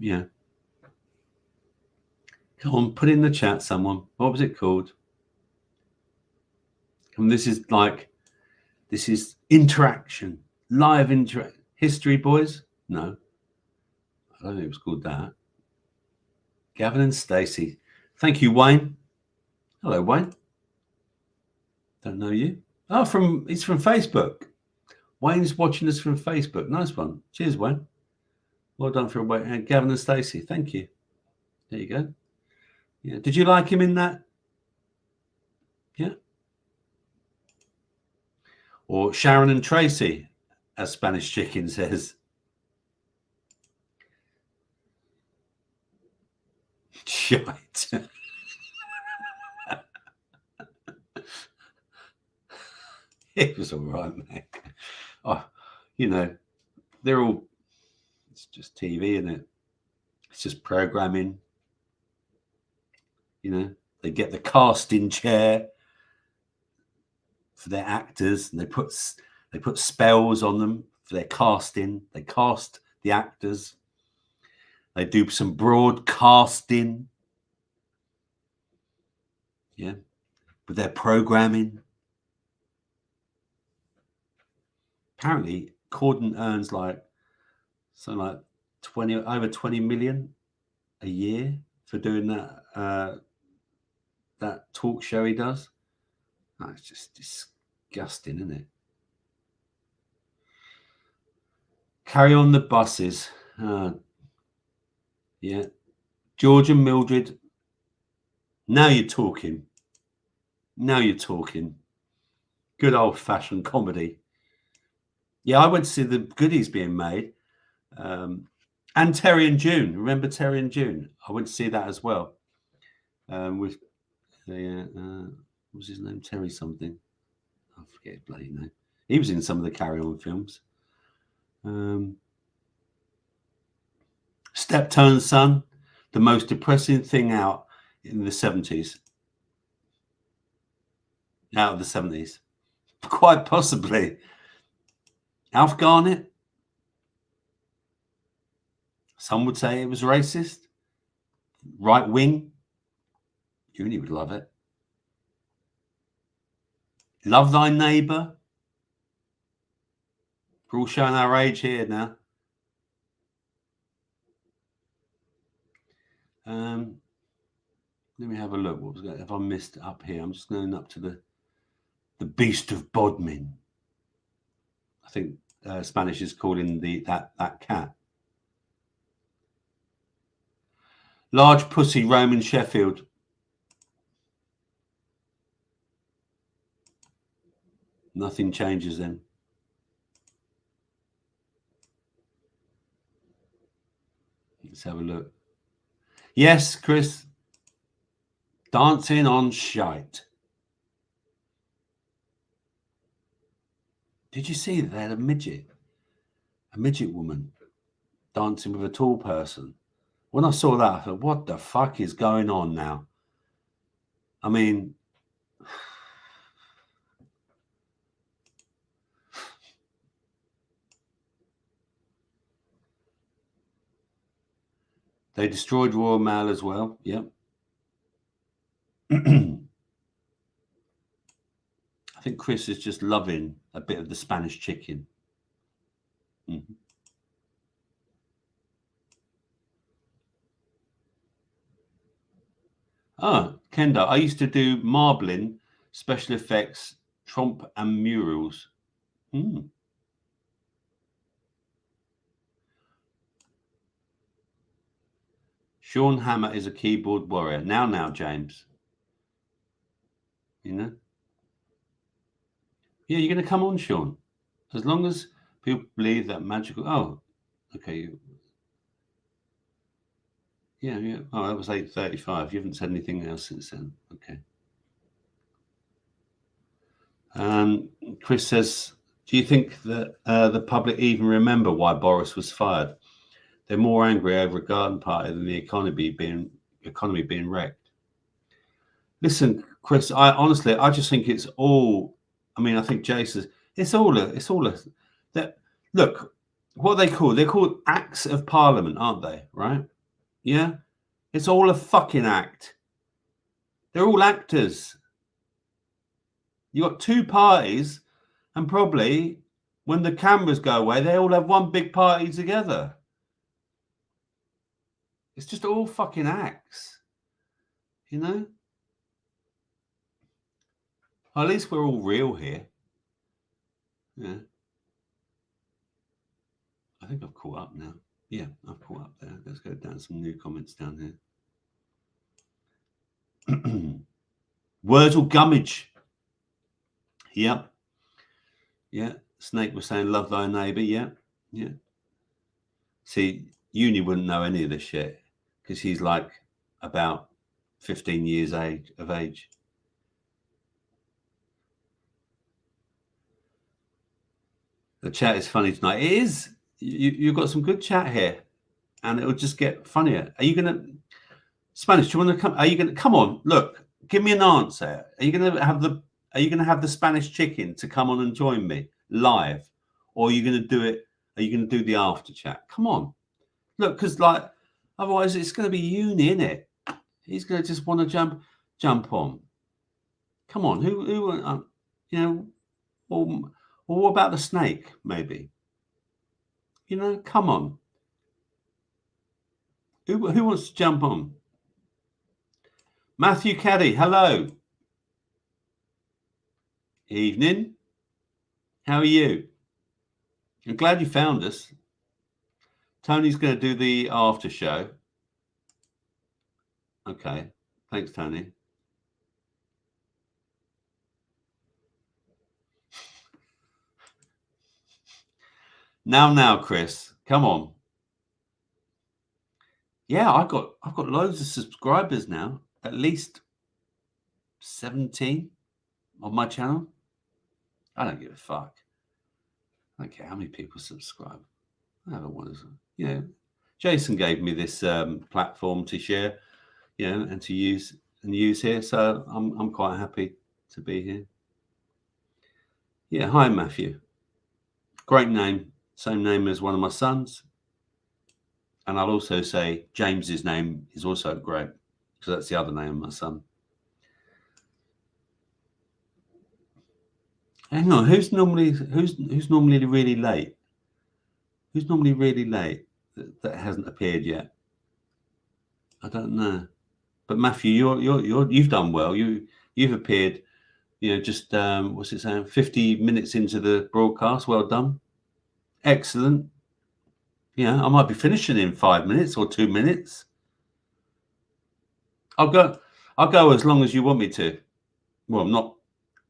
Yeah. Come on, put in the chat, someone. What was it called? And this is interaction, live interaction. History Boys? No. I don't think it was called that. Gavin and Stacey. Thank you, Wayne. Hello, Wayne. Don't know you. Oh, he's from Facebook. Wayne's watching us from Facebook. Nice one. Cheers, Wayne. Well done for Gavin and Stacey. Thank you. There you go. Yeah. Did you like him in that? Yeah. Or Sharon and Tracy, as Spanish Chicken says. Shite. It was all right, mate. Oh, you know, it's just TV, isn't it? It's just programming. You know, they get the casting chair for their actors and they put spells on them for their casting. They cast the actors. They do some broadcasting. Yeah. With their programming. Apparently, Corden earns over 20 million a year for doing that talk show he does. Oh, it's just disgusting, isn't it? Carry on the buses. Yeah. George and Mildred. Now you're talking. Now you're talking. Good old-fashioned comedy. Yeah, I went to see the Goodies being made. And Terry and June. Remember Terry and June? I went to see that as well. With the what was his name? Terry something. I forget his bloody name. He was in some of the Carry On films. Steptoe Son, the most depressing thing out in the 70s. Out of the 70s. Quite possibly. Alf Garnett. Some would say it was racist. Right wing. Junie would love it. Love Thy Neighbour. We're all showing our age here now. Let me have a look. What was that? If I missed it up here, I'm just going up to the Beast of Bodmin. I think Spanish is calling that cat. Large pussy, Roman Sheffield. Nothing changes then. Let's have a look. Yes, Chris. Dancing on shite. Did you see that they had a midget woman dancing with a tall person? When I saw that, I thought, what the fuck is going on now? I mean, they destroyed Royal Mail as well. Yep. I think Chris is just loving a bit of the Spanish chicken. Mm-hmm. Oh, Kenda, I used to do marbling, special effects, trompe and murals. Sean Hammer is a keyboard warrior. Now, James. You know? Yeah, you're going to come on, Sean. As long as people believe that magical... Oh, okay. Yeah. Oh, that was 8:35. You haven't said anything else since then. Okay. Chris says, do you think that the public even remember why Boris was fired? They're more angry over a garden party than the economy being wrecked. Listen, Chris, I just think it's all... I mean, I think Jason... It's all that... Look, what they call... They're called acts of parliament, aren't they? Right? Yeah? It's all a fucking act. They're all actors. You got two parties, and probably when the cameras go away, they all have one big party together. It's just all fucking acts. You know? At least we're all real here. Yeah. I think I've caught up now. Yeah, I've caught up there. Let's go down some new comments down here. Wordle Gummidge. Yep. Yeah. Snake was saying, love thy neighbour. Yeah. See, Uni wouldn't know any of this shit because he's like about 15 years of age. The chat is funny tonight. It is. You've got some good chat here, and it'll just get funnier. Are you gonna Spanish? Do you want to come? Are you gonna come on? Look, give me an answer. Are you gonna have the Spanish chicken to come on and join me live, or are you gonna do it? Are you gonna do the after chat? Come on, look, because like otherwise it's gonna be Uni, innit? He's gonna just want to jump on. Come on, who you know, or what about the snake? Maybe. You know, come on. Who wants to jump on? Matthew Caddy, hello. Evening. How are you? I'm glad you found us. Tony's going to do the after show. Okay. Thanks, Tony. Now, Chris, come on. Yeah, I've got loads of subscribers now, at least 17 on my channel. I don't give a fuck. I don't care how many people subscribe. I don't want to, you know. Jason gave me this platform to share, you know, and to use here. So I'm quite happy to be here. Yeah, hi Matthew. Great name, same name as one of my sons. And I'll also say James's name is also great, because that's the other name of my son. Hang on, who's normally really late? Who's normally really late that hasn't appeared yet? I don't know. But Matthew, you've done well. You've appeared, you know, just what's it saying? 50 minutes into the broadcast. Well done. Excellent. Yeah, I might be finishing in 5 minutes or 2 minutes. I'll go as long as you want me to. Well, not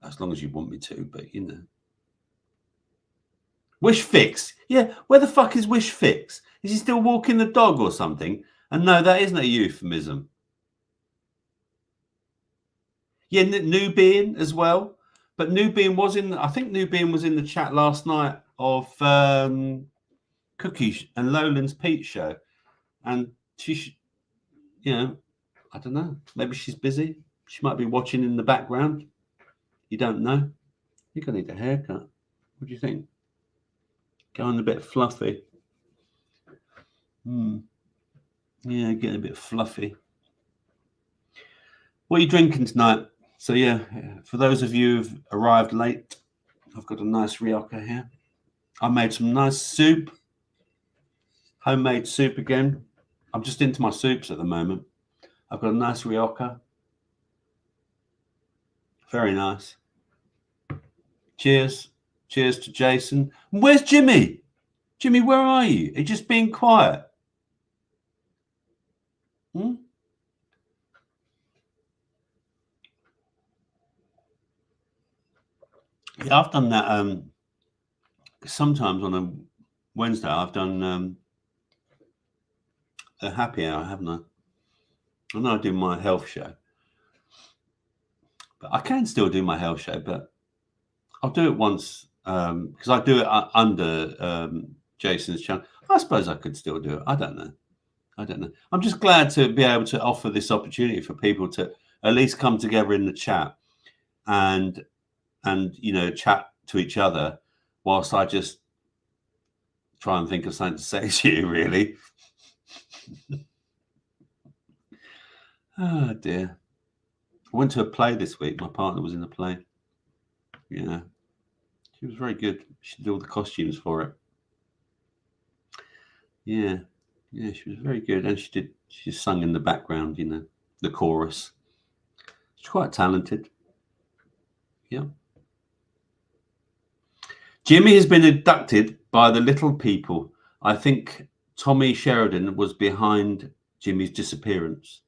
as long as you want me to, but you know. Wish Fix. Yeah, where the fuck is Wish Fix? Is he still walking the dog or something? And no, that isn't a euphemism. Yeah, Nubian as well. But Nubian was I think Nubian was in the chat last night of Cookie and Lowland's Pete show. And she, you know, I don't know. Maybe she's busy. She might be watching in the background. You don't know. I think I need a haircut. What do you think? Going a bit fluffy. Yeah, getting a bit fluffy. What are you drinking tonight? So yeah, for those of you who've arrived late, I've got a nice rioja here. I made some nice soup. Homemade soup again. I'm just into my soups at the moment. I've got a nice rioja. Very nice. Cheers. Cheers to Jason. Where's Jimmy? Jimmy, where are you? Are you just being quiet? Yeah, I've done that. Sometimes on a Wednesday, I've done a happy hour, haven't I? I know I do my health show, but I can still do my health show, but I'll do it once because I do it under Jason's channel. I suppose I could still do it. I don't know. I'm just glad to be able to offer this opportunity for people to at least come together in the chat and you know, chat to each other whilst I just try and think of something to say to you, really. Oh dear. I went to a play this week. My partner was in a play. Yeah. She was very good. She did all the costumes for it. Yeah. Yeah, she was very good. And she sung in the background, you know, the chorus. She's quite talented. Yeah. Jimmy has been abducted by the little people. I think Tommy Sheridan was behind Jimmy's disappearance.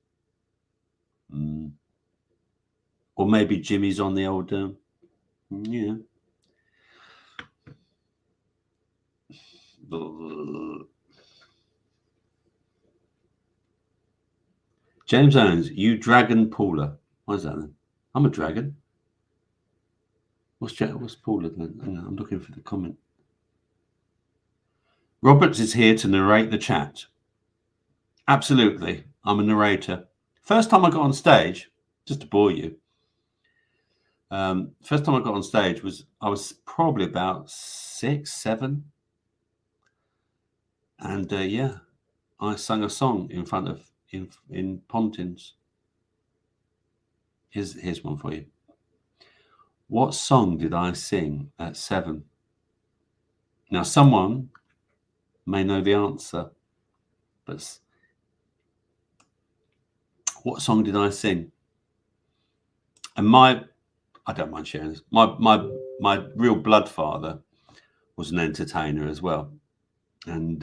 Or maybe Jimmy's on the old, yeah. James Owens, you dragon Paula. What is that then? I'm a dragon. What's Paula then? I'm looking for the comment. Roberts is here to narrate the chat. Absolutely. I'm a narrator. First time I got on stage, just to bore you, first time I got on stage I was probably about 6, 7. And yeah, I sang a song in front of in Pontins. Here's one for you. What song did I sing at 7? Now, someone may know the answer, but what song did I sing? And I don't mind sharing this. My real blood father was an entertainer as well, and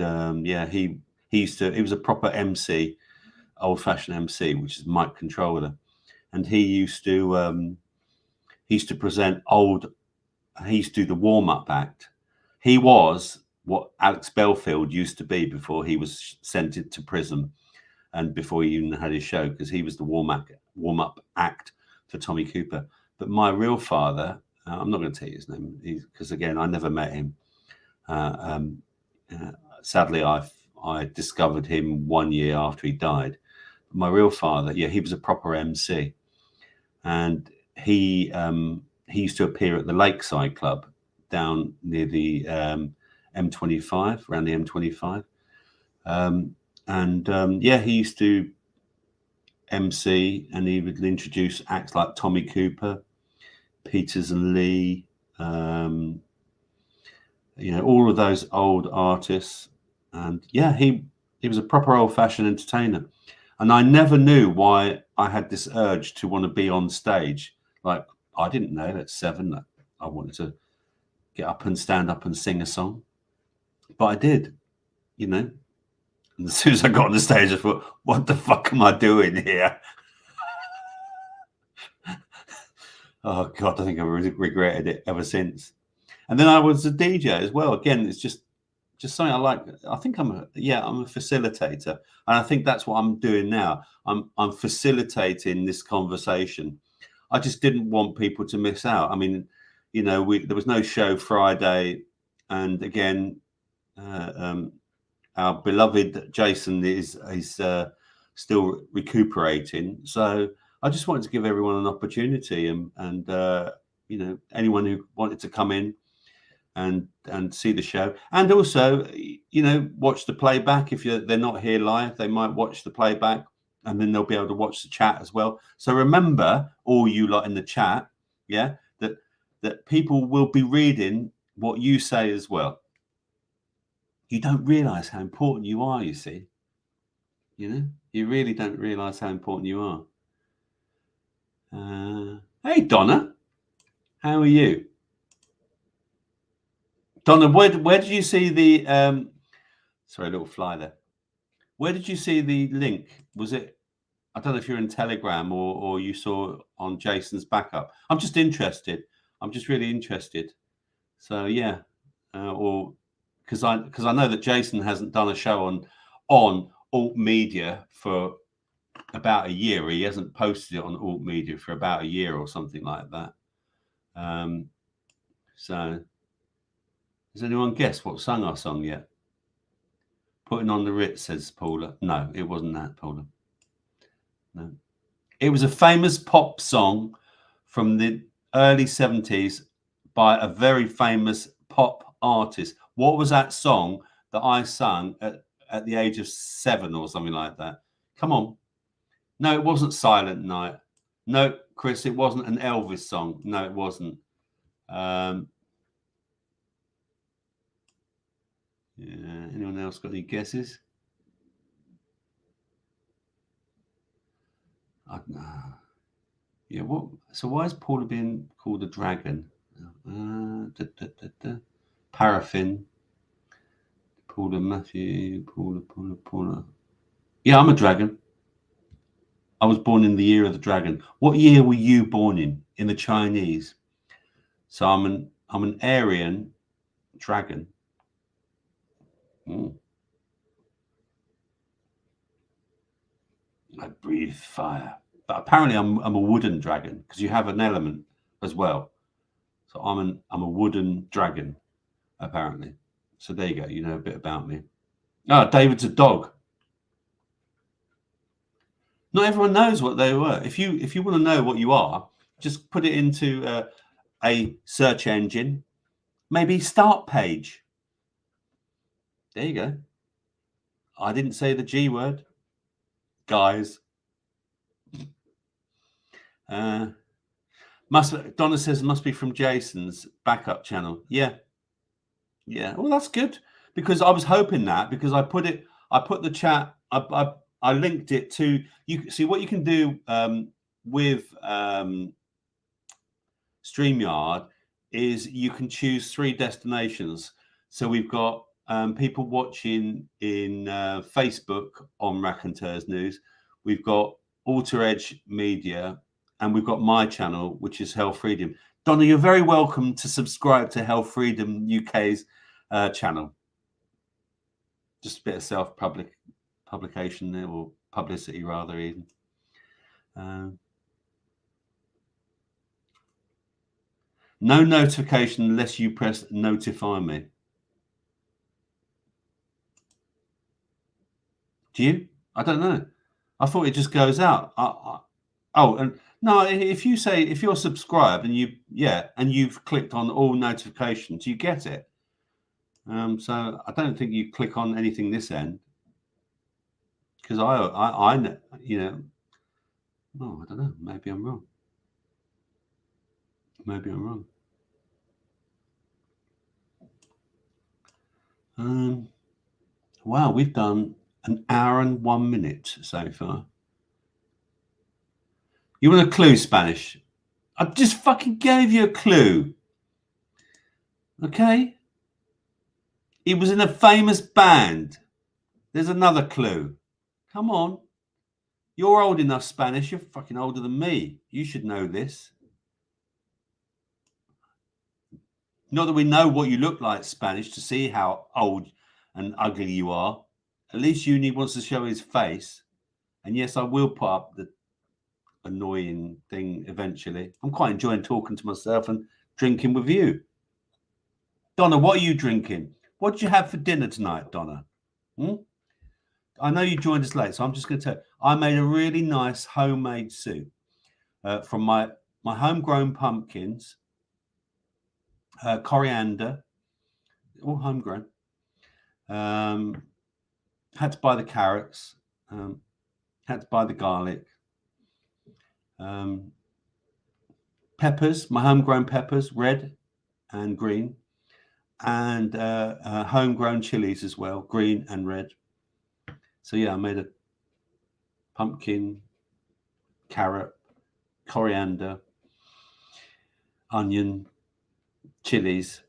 he was a proper MC, old-fashioned MC, which is mic controller, and he used to present he used to do the warm-up act. He was what Alex Belfield used to be before he was sent into prison and before he even had his show, because he was the warm-up act for Tommy Cooper. But my real father, I'm not going to tell you his name, because again, I never met him. Sadly, I discovered him 1 year after he died. My real father, he was a proper MC, and he used to appear at the Lakeside Club down near the M25, around the M25. He used to MC, and he would introduce acts like Tommy Cooper, Peters and Lee, all of those old artists. And he was a proper old-fashioned entertainer. And I never knew why I had this urge to want to be on stage. Like, I didn't know at 7 that I wanted to get up and stand up and sing a song. But I did, And as soon as I got on the stage, I thought, what the fuck am I doing here? Oh, God, I think I've regretted it ever since. And then I was a DJ as well. Again, it's just something I like. I think I'm a facilitator. And I think that's what I'm doing now. I'm facilitating this conversation. I just didn't want people to miss out. I mean, there was no show Friday. And again, our beloved Jason is still recuperating. So I just wanted to give everyone an opportunity, and anyone who wanted to come in and see the show, and also watch the playback. If they're not here live, they might watch the playback, and then they'll be able to watch the chat as well. So remember, all you lot in the chat, that people will be reading what you say as well. You don't realize how important you are, you see. You really don't realize how important you are. Hey, Donna, how are you? Donna, where did you see the sorry, a little fly there. Where did you see the link? Was it, I don't know if you're in Telegram or you saw on Jason's backup. I'm just interested. I'm just really interested. So yeah, or because I know that Jason hasn't done a show on alt media for about a year. He hasn't posted it on alt media for about a year or something like that. So has anyone guessed what song I sung yet? Putting on the Ritz, says Paula. No, it wasn't that, Paula. No. It was a famous pop song from the early 70s by a very famous pop artist. What was that song that I sung at the age of 7 or something like that? Come on. No, it wasn't Silent Night. No, Chris, it wasn't an Elvis song. No, it wasn't. Anyone else got any guesses? What? So why is Paula being called a dragon? Paraffin. Paula Matthew. Paula. Yeah, I'm a dragon. I was born in the year of the dragon. What year were you born in the Chinese? So I'm an Aryan dragon. I breathe fire, but apparently I'm a wooden dragon, because you have an element as well. So I'm a wooden dragon, apparently. So there you go. You know a bit about me. David's a dog. Not everyone knows what they were. If you want to know what you are, just put it into a search engine, maybe start page. There you go. I didn't say the G word, guys. Donna says must be from Jason's backup channel. Yeah. Well, that's good, because I was hoping that, because I put the chat. I linked it to you. See what you can do with StreamYard is you can choose 3 destinations. So we've got people watching in Facebook on Raconteurs News. We've got Alter Edge Media, and we've got my channel, which is Health Freedom. Donna, you're very welcome to subscribe to Health Freedom UK's channel. Just a bit of self-publication there, or publicity rather, even. No notification unless you press notify me. Do you? I don't know. I thought it just goes out. Oh, and no, if you're subscribed and you've clicked on all notifications, you get it. So I don't think you click on anything this end, because I you know. Oh, I don't know. Maybe I'm wrong. Maybe I'm wrong. Wow, we've done an hour and 1 minute so far. You want a clue, Spanish? I just fucking gave you a clue. Okay? He was in a famous band. There's another clue. Come on. You're old enough, Spanish. You're fucking older than me. You should know this. Not that we know what you look like, Spanish, to see how old and ugly you are. At least Uni wants to show his face. And yes, I will put up the annoying thing eventually. I'm quite enjoying talking to myself and drinking with you. Donna, what are you drinking? What did you have for dinner tonight, Donna? I know you joined us late, so I'm just going to tell you. I made a really nice homemade soup from my homegrown pumpkins, coriander, all homegrown. Had to buy the carrots, had to buy the garlic, peppers, my homegrown peppers, red and green, and homegrown chilies as well, green and red. So yeah, I made a pumpkin, carrot, coriander, onion, chilies.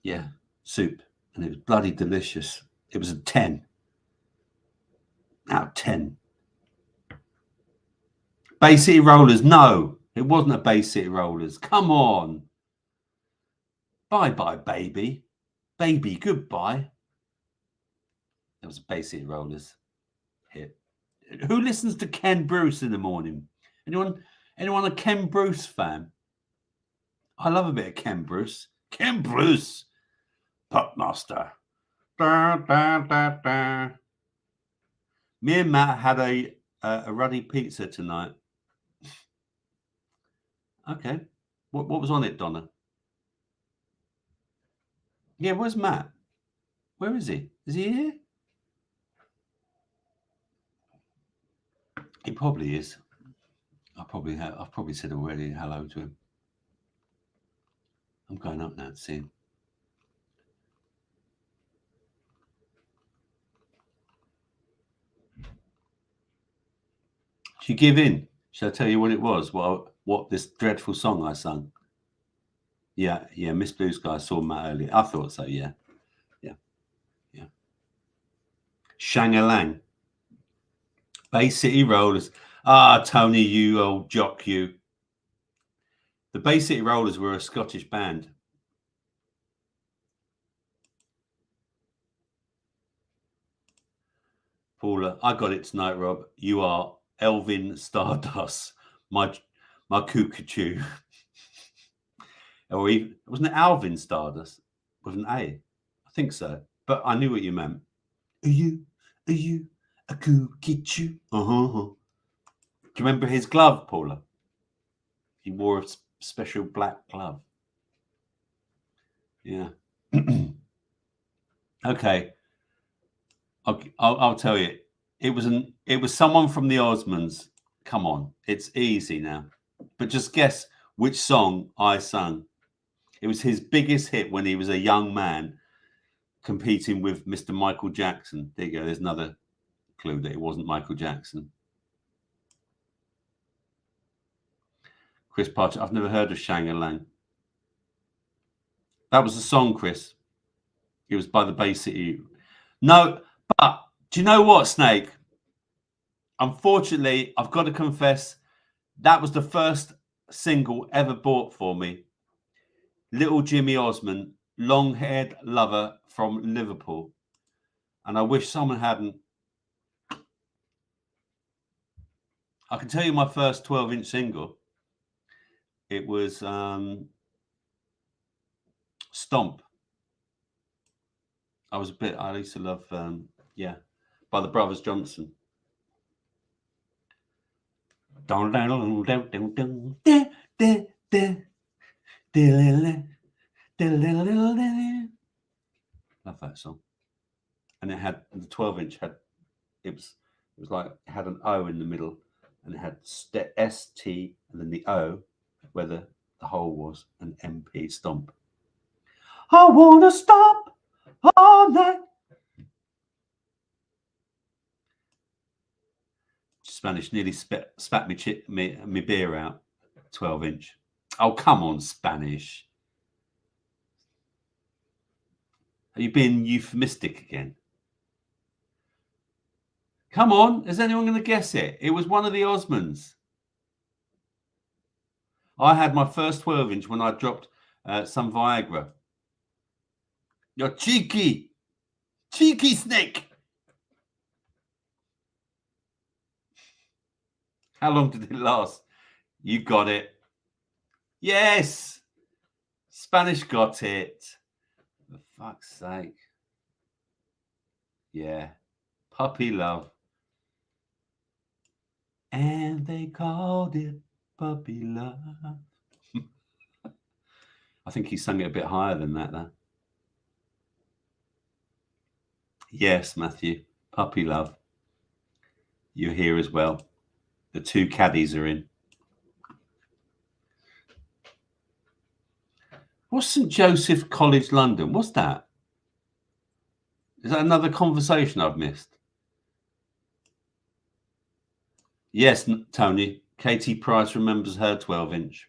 Yeah, soup, and it was bloody delicious. It was a 10 out of 10. Bay City Rollers, no, it wasn't a Bay City Rollers. Come on. Bye, baby. Baby, goodbye. That was a Bay City Rollers hit. Who listens to Ken Bruce in the morning? Anyone a Ken Bruce fan? I love a bit of Ken Bruce. Ken Bruce, Puckmaster. Da, da, da, da. Me and Matt had a ruddy pizza tonight. Okay. What was on it, Donna? Yeah, where's Matt? Where is he? Is he here? He probably is. I've probably said already hello to him. I'm going up now to see him. Should you give in? Shall I tell you what it was? What this dreadful song I sung? Yeah, Miss Blue Sky. I saw Matt earlier. I thought so, yeah. Shang-a-lang. Bay City Rollers. Ah, Tony, you old jock, you. The Bay City Rollers were a Scottish band. Paula, I got it tonight, Rob. You are Elvin Stardust, my cuckoo. Or even, wasn't it Alvin Stardust with an A? I think so. But I knew what you meant. Are you a cuckoo? Do you remember his glove, Paula? He wore a special black glove. Yeah. Okay. I'll tell you. It was someone from the Osmonds. Come on, it's easy now. But just guess which song I sung. It was his biggest hit when he was a young man competing with Mr. Michael Jackson. There you go. There's another clue that it wasn't Michael Jackson. Chris Partridge. I've never heard of Shang-a-Lang. That was a song, Chris. It was by the Bay City. No, but do you know what, Snake? Unfortunately, I've got to confess, that was the first single ever bought for me. Little Jimmy Osmond, long-haired lover from Liverpool. And I wish someone hadn't. I can tell you my first 12-inch single. It was Stomp. I used to love, by the Brothers Johnson. Love that song. And it had the 12-inch it was like it had an O in the middle, and it had ST and then the O where the hole was, an MP, Stomp. I wanna stop all night. Spanish nearly spat me beer out. 12-inch. Oh, come on, Spanish. Are you being euphemistic again? Come on, is anyone going to guess it? It was one of the Osmonds. I had my first 12-inch when I dropped some Viagra. You're cheeky snake. How long did it last? You got it. Yes. Spanish got it. For fuck's sake. Yeah. Puppy Love. And they called it Puppy Love. I think he sung it a bit higher than that, though. Yes, Matthew. Puppy Love. You're here as well. The two caddies are in. What's St. Joseph College, London? What's that? Is that another conversation I've missed? Yes, Tony. Katie Price remembers her 12-inch.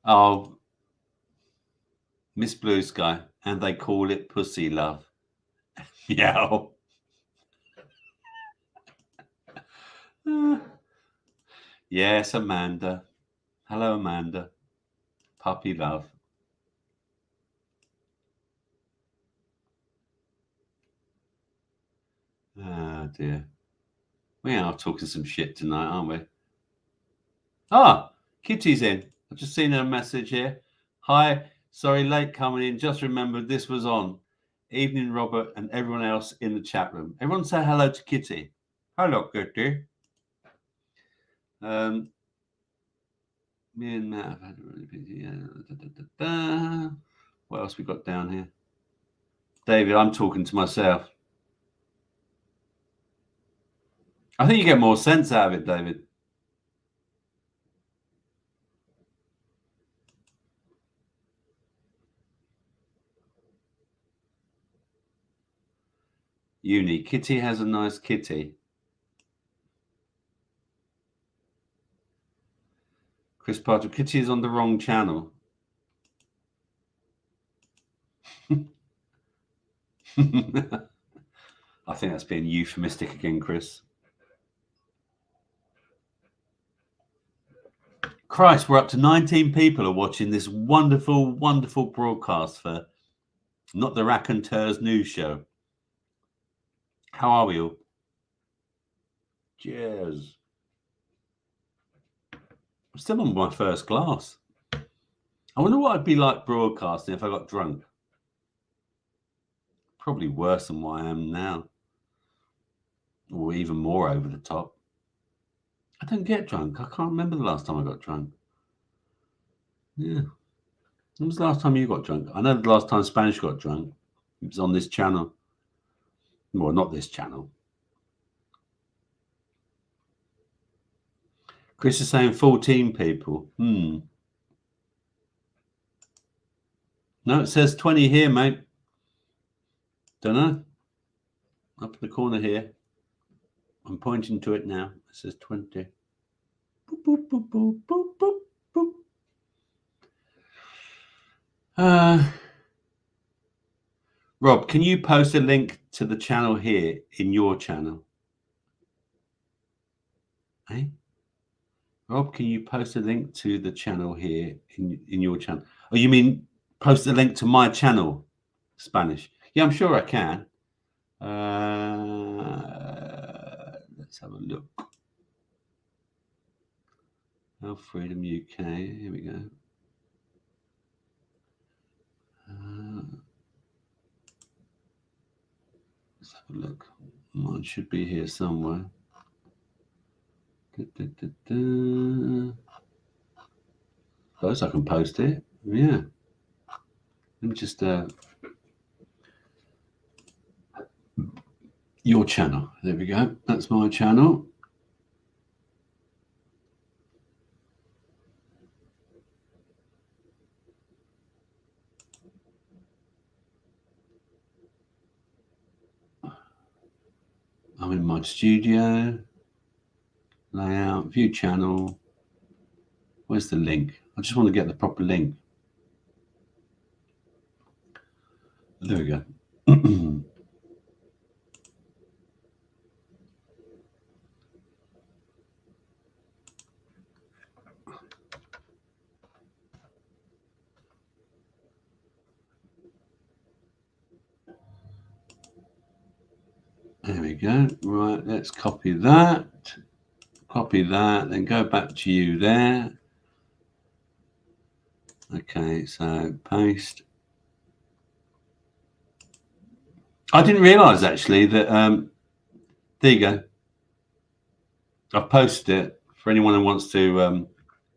Oh, Miss Blue Sky. And they call it Pussy Love. Meow. Yes, Amanda. Hello, Amanda. Puppy Love. Oh, dear. We are talking some shit tonight, aren't we? Ah, Kitty's in. I've just seen her message here. Hi, sorry, late coming in. Just remembered this was on. Evening, Robert, and everyone else in the chat room. Everyone say hello to Kitty. Hello, Kitty. Me and Matt have had a really busy. What else we got down here? David, I'm talking to myself. I think you get more sense out of it, David. Uni. Kitty has a nice kitty. Chris Partridge. Kitty is on the wrong channel. I think that's being euphemistic again, Chris. Christ, we're up to 19 people are watching this wonderful, wonderful broadcast for Not the Raconteurs news show. How are we all? Cheers. I'm still on my first glass. I wonder what I'd be like broadcasting if I got drunk. Probably worse than what I am now. Or even more over the top. I don't get drunk. I can't remember the last time I got drunk. Yeah. When was the last time you got drunk? I know the last time Spanish got drunk. It was on this channel. Well, not this channel. Chris is saying 14 people. No, it says 20 here, mate. Don't know. Up in the corner here. I'm pointing to it now. It says 20. Boop, boop, boop, boop, boop, boop. Rob, can you post a link to the channel here in your channel? Eh? Rob, can you post a link to the channel here in your channel? Oh, you mean post a link to my channel, Spanish? Yeah, I'm sure I can. Let's have a look. HealthFreedomUK. Here we go. Let's have a look. Mine should be here somewhere. Suppose I can post it. Yeah. Let me just your channel. There we go. That's my channel. I'm in my studio. Layout, view channel. Where's the link? I just want to get the proper link. There we go. There we go. Right, let's copy that. Copy that, then go back to you there. Okay, so paste. I didn't realize actually that there you go. I've posted it for anyone who wants to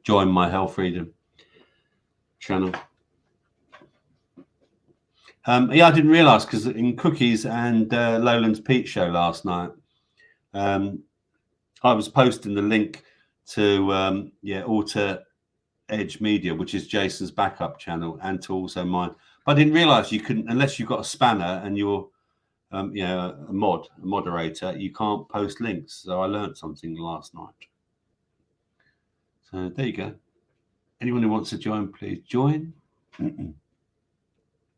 join my Health Freedom channel. Yeah, I didn't realize because in Cookies and Lowlands Pete show last night, I was posting the link to Alter Edge Media, which is Jason's backup channel, and to also mine. But I didn't realize you couldn't, unless you've got a spanner and you're a moderator, you can't post links. So I learned something last night. So there you go. Anyone who wants to join, please join.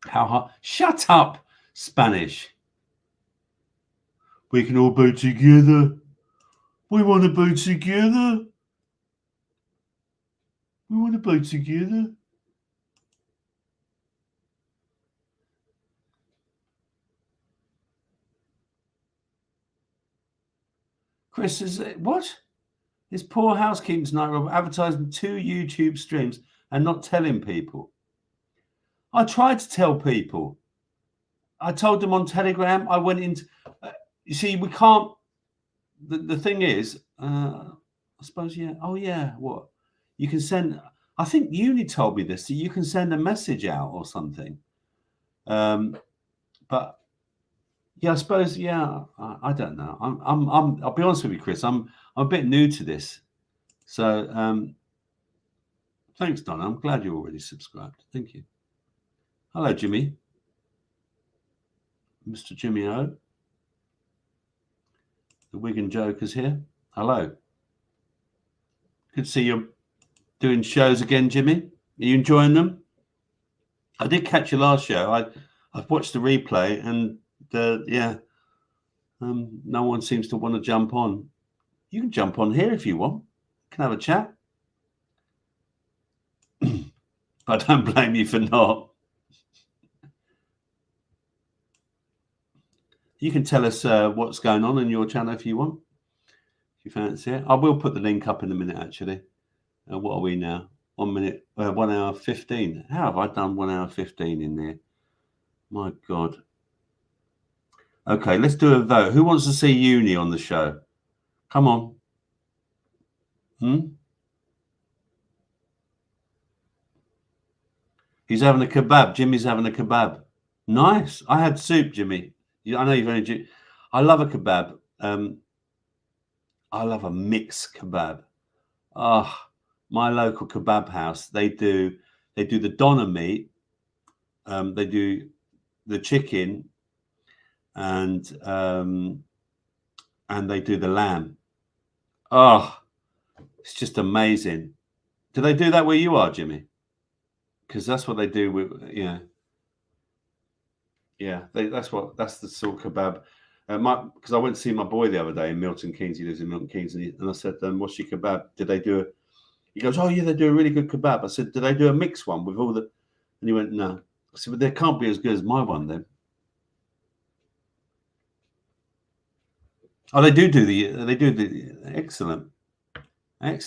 How hard? Shut up, Spanish. We can all be together. We want to be together. We want to be together. Chris is what? This poor housekeeping tonight, Rob, advertising 2 YouTube streams and not telling people. I tried to tell people. I told them on Telegram. I went into. You see, we can't. The thing is, I suppose, yeah. Oh, yeah. What? You can send. I think Uni told me this. That you can send a message out or something. But yeah, I suppose. Yeah, I don't know. I'll be honest with you, Chris. I'm a bit new to this. So thanks, Donna. I'm glad you're already subscribed. Thank you. Hello, Jimmy. Mr. Jimmy O. The Wigan Joker's here. Hello. Good to see you doing shows again, Jimmy. Are you enjoying them? I did catch your last show. I've watched the replay, and no one seems to want to jump on. You can jump on here if you want. You can have a chat. I don't blame you for not. You can tell us what's going on in your channel if you want. If you fancy it. I will put the link up in a minute, actually. What are we now? 1 minute, 1 hour 15. How have I done 1 hour 15 in there? My God. Okay, let's do a vote. Who wants to see Uni on the show? Come on. He's having a kebab. Jimmy's having a kebab. Nice. I had soup, Jimmy. I know you've only. I love a kebab. I love a mixed kebab. My local kebab house. They do the doner meat. They do the chicken, and they do the lamb. It's just amazing. Do they do that where you are, Jimmy? Because that's what they do with, that's the sort of kebab. Because I went to see my boy the other day in Milton Keynes. He lives in Milton Keynes, and I said, "What's your kebab? Did they do a?" He goes, "Oh yeah, they do a really good kebab." I said, "Do they do a mixed one with all the?" And he went, "No." I said, "But they can't be as good as my one then." Oh, they do the excellent. I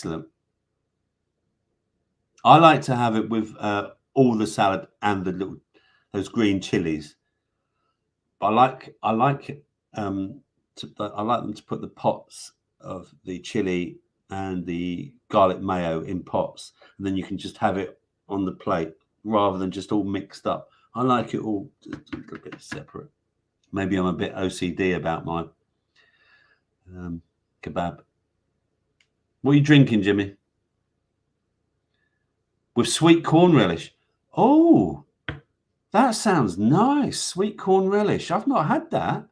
like to have it with all the salad and those green chilies. I like them to put the pots of the chili and the garlic mayo in pots, and then you can just have it on the plate rather than just all mixed up. I like it all just a little bit separate. Maybe I'm a bit OCD about my kebab. What are you drinking, Jimmy? With sweet corn relish. Oh, that sounds nice. Sweet corn relish. I've not had that.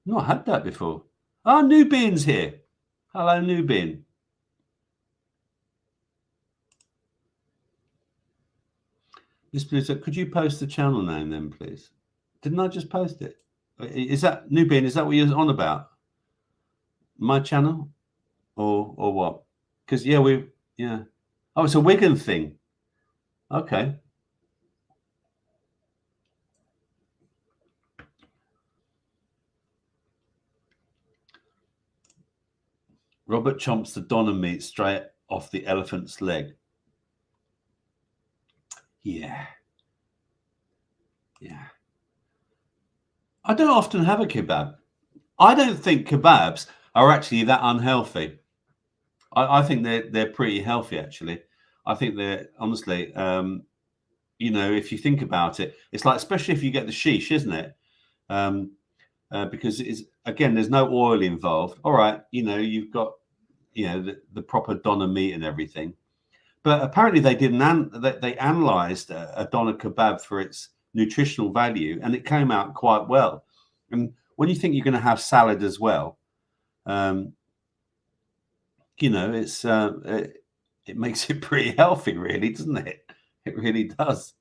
Not had that before. Ah, Nubian's here. Hello, Nubian. Miss Pluto, could you post the channel name then, please? Didn't I just post it? Is that Nubian? Is that what you're on about? My channel, or what? Because Oh, it's a Wigan thing. Okay. Robert chomps the doner meat straight off the elephant's leg. Yeah. I don't often have a kebab. I don't think kebabs are actually that unhealthy. I think they're pretty healthy, actually. I think they're honestly, if you think about it, it's like, especially if you get the sheesh, isn't it? Because there's no oil involved. All right, you've got the proper doner meat and everything. But apparently they analysed a doner kebab for its nutritional value, and it came out quite well. And when you think you're going to have salad as well, it makes it pretty healthy, really, doesn't it? It really does.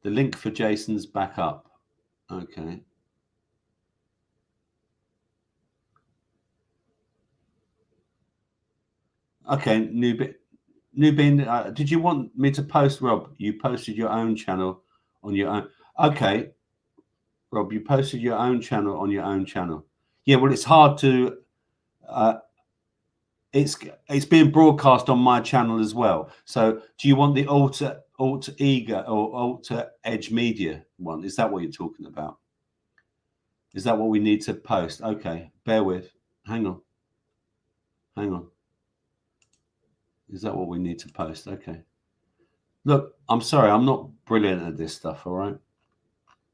The link for Jason's back up. Okay. Okay, Nubin, did you want me to post, Rob? You posted your own channel on your own. Okay, Rob, you posted your own channel on your own channel. Yeah, well, it's hard to. It's being broadcast on my channel as well. So, do you want the alter ego or alter edge media one? Is that what you're talking about? Is that what we need to post? Okay, bear with. Hang on. Is that what we need to post? Okay. Look, I'm sorry, I'm not brilliant at this stuff. All right.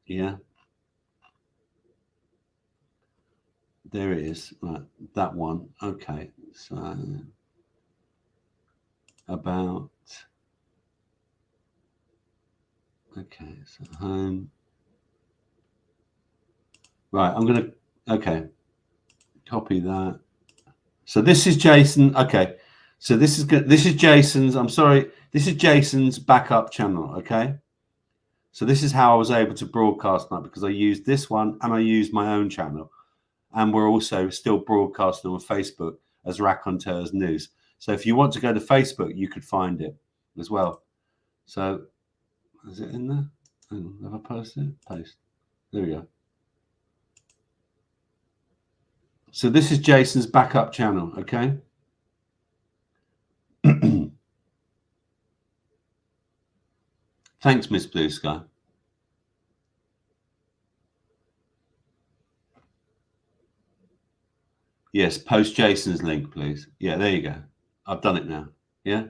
Yeah. There it is. Right, that one. Okay. So about. Okay. So home. Right. I'm gonna. Okay. Copy that. So this is Jason. Okay. So this is Jason's. I'm sorry. This is Jason's backup channel. Okay. So this is how I was able to broadcast that, because I used this one and I used my own channel, and we're also still broadcasting on Facebook as Raconteurs News. So if you want to go to Facebook, you could find it as well. So is it in there? Have I posted it? Paste. There we go. So this is Jason's backup channel. Okay. Thanks, Miss Blue Sky. Yes, post Jason's link, please. Yeah, there you go. I've done it now. Yeah.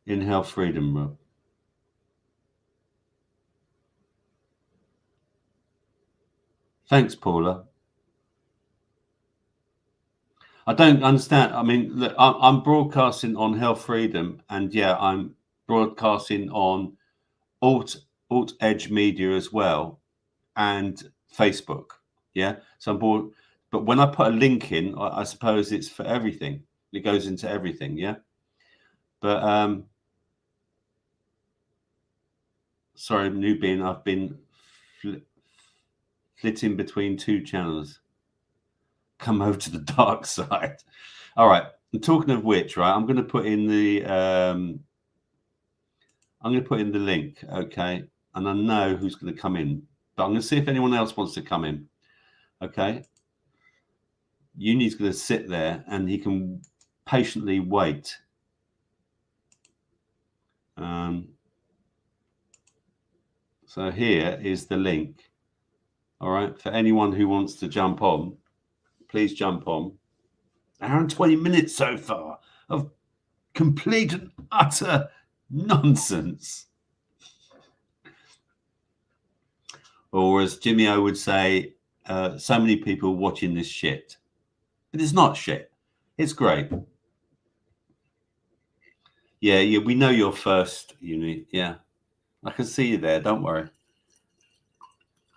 In Health Freedom, Rob. Thanks, Paula. I don't understand. I mean, look, I'm broadcasting on Health Freedom, and yeah, I'm broadcasting on Alt Edge Media as well, and Facebook. Yeah, so I'm bored. But when I put a link in, I suppose it's for everything. It goes into everything. Yeah. But sorry, Nubian, I've been flitting between two channels. Come over to the dark side. All right. And talking of which, right, I'm going to put in the link, okay? And I know who's going to come in, but I'm going to see if anyone else wants to come in, okay? Uni's going to sit there and he can patiently wait. So here is the link. All right, for anyone who wants to jump on, please jump on. An hour and 20 minutes so far of complete and utter nonsense. Or as Jimmy O would say, so many people watching this shit. But it's not shit. It's great. Yeah, we know you're first, Uni. Yeah, I can see you there. Don't worry.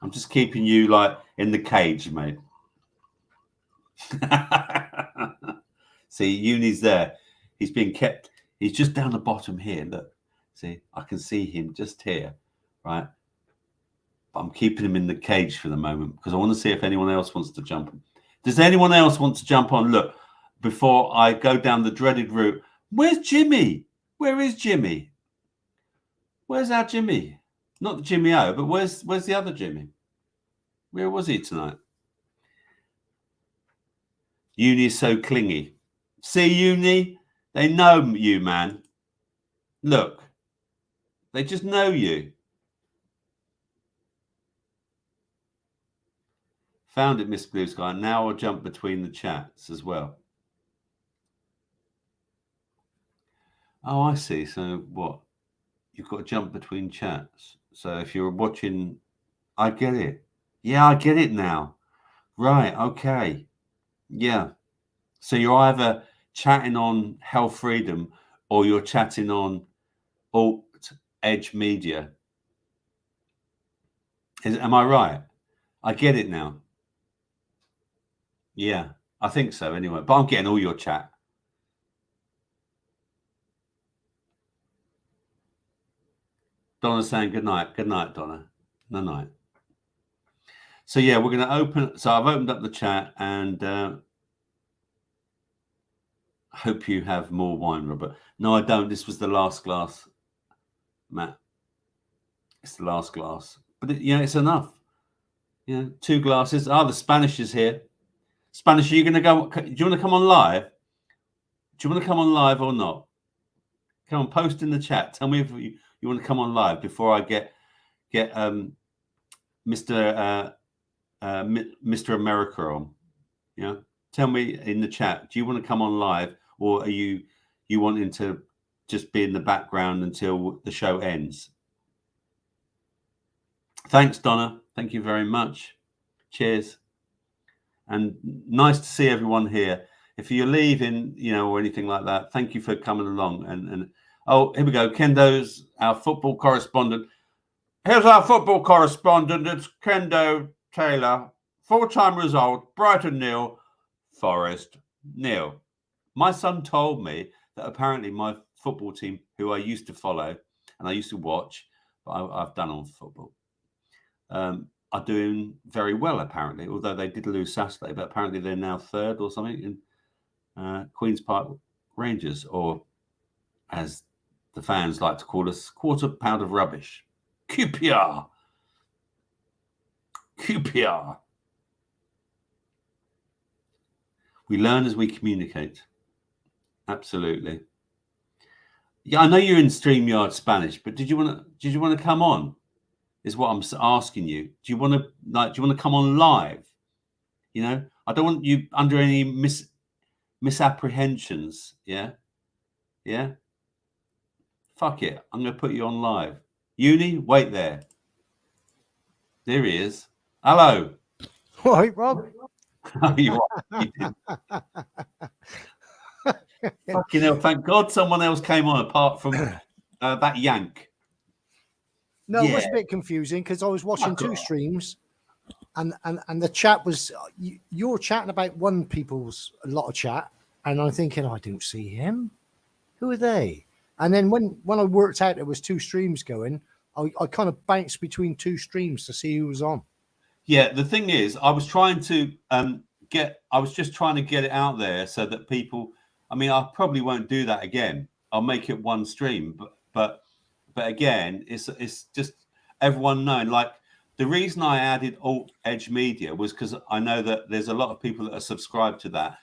I'm just keeping you like in the cage, mate. See, Uni's there. He's being kept. He's just down the bottom here. Look, see, I can see him just here, right? But I'm keeping him in the cage for the moment because I want to see if anyone else wants to jump on. Does anyone else want to jump on? Look, before I go down the dreaded route, where's Jimmy? Where is Jimmy? Where's our Jimmy? Not Jimmy O, but where's the other Jimmy? Where was he tonight? Uni is so clingy. See, Uni, they know you, man. Look, they just know you. Found it, Miss Blue Sky. Now I'll jump between the chats as well. Oh, I see. So what? You've got to jump between chats. So if you're watching, I get it. Yeah, I get it now. Right. Okay. Yeah. So you're either chatting on Health Freedom or you're chatting on Alt Edge Media. Am I right? I get it now. Yeah, I think so anyway. But I'm getting all your chat. Donna's saying good night. Good night, Donna. No night. So yeah, we're going to open. So I've opened up the chat and hope you have more wine, Robert. No, I don't. This was the last glass, Matt. It's the last glass. But it's enough. 2 glasses. The Spanish is here. Spanish, are you going to go? Do you want to come on live? Do you want to come on live or not? Come on, post in the chat. Tell me if you want to come on live before I get Mr. America on. Yeah. Tell me in the chat. Do you want to come on live, or are you wanting to just be in the background until the show ends? Thanks, Donna. Thank you very much. Cheers. And nice to see everyone here. If you're leaving, or anything like that, thank you for coming along. And oh, here we go. Kendo's our football correspondent. Here's our football correspondent. It's Kendo Taylor. Full-time result, Brighton 0, Forest 0. My son told me that apparently my football team, who I used to follow and I used to watch, but I've done on football, are doing very well, apparently, although they did lose Saturday, but apparently they're now third or something in Queen's Park Rangers, or as the fans like to call us, quarter pound of rubbish. QPR. We learn as we communicate. Absolutely. Yeah, I know you're in StreamYard Spanish, but did you want to come on? Is what I'm asking you. Do you want to come on live? I don't want you under any misapprehensions. Yeah. Fuck it. I'm going to put you on live. Uni, wait there. There he is. Hello. Right, Rob. You Fucking hell! Thank God someone else came on apart from that yank. No, it was a bit confusing because I was watching two streams, and the chat was you're chatting about one people's a lot of chat, and I'm thinking I don't see him. Who are they? And then when I worked out there was two streams going, I kind of bounced between two streams to see who was on. Yeah, the thing is, I was trying to just trying to get it out there so that people. I mean, I probably won't do that again. I'll make it one stream, but again, it's just everyone knowing. Like the reason I added Alt Edge Media was because I know that there's a lot of people that are subscribed to that,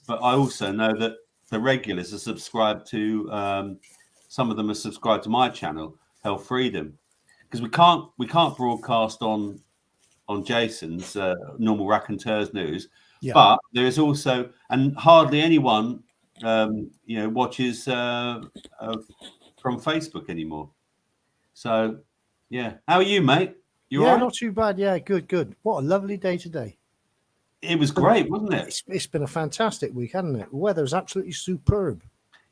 but I also know that the regulars are subscribed to. Some of them are subscribed to my channel, Health Freedom, because we can't broadcast on Jason's normal Raconteurs news, but there is also, and hardly anyone watches from Facebook anymore. So yeah, how are you, mate? You all right? Not too bad. Yeah, good. What a lovely day today. It was great, wasn't it? It's been a fantastic week, hasn't it? The weather's absolutely superb.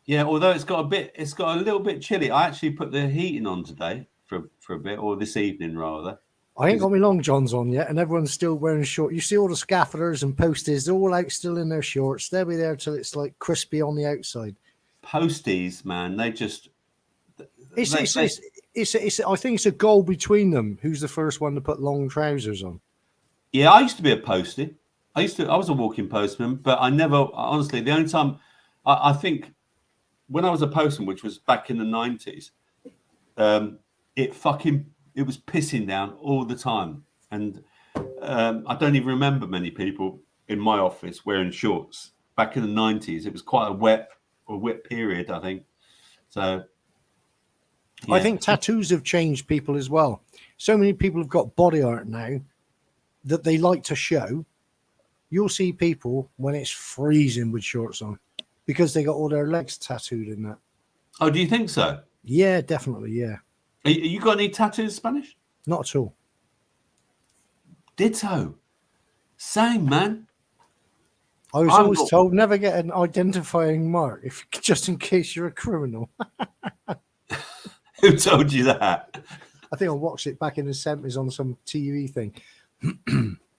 Yeah, although it's got a little bit chilly. I actually put the heating on today for a bit, or this evening rather. I ain't got my long johns on yet, and everyone's still wearing shorts. You see all the scaffolders and posties, they're all out still in their shorts. They'll be there till it's like crispy on the outside. Posties, man, they just. I think it's a goal between them. Who's the first one to put long trousers on? Yeah, I used to be a postie. I was a walking postman, but I never, honestly, the only time I think when I was a postman, which was back in the 90s, it was pissing down all the time. And I don't even remember many people in my office wearing shorts. Back in the 90s, it was quite a wet period, I think. So yeah. I think tattoos have changed people as well. So many people have got body art now that they like to show. You'll see people when it's freezing with shorts on because they got all their legs tattooed in that. Oh, do you think so? Yeah, definitely, yeah. You got any tattoos, Spanish? Not at all. Ditto. Same, man. I was always told never get an identifying mark just in case you're a criminal. Who told you that? I think I watched it back in the 70s on some TV thing.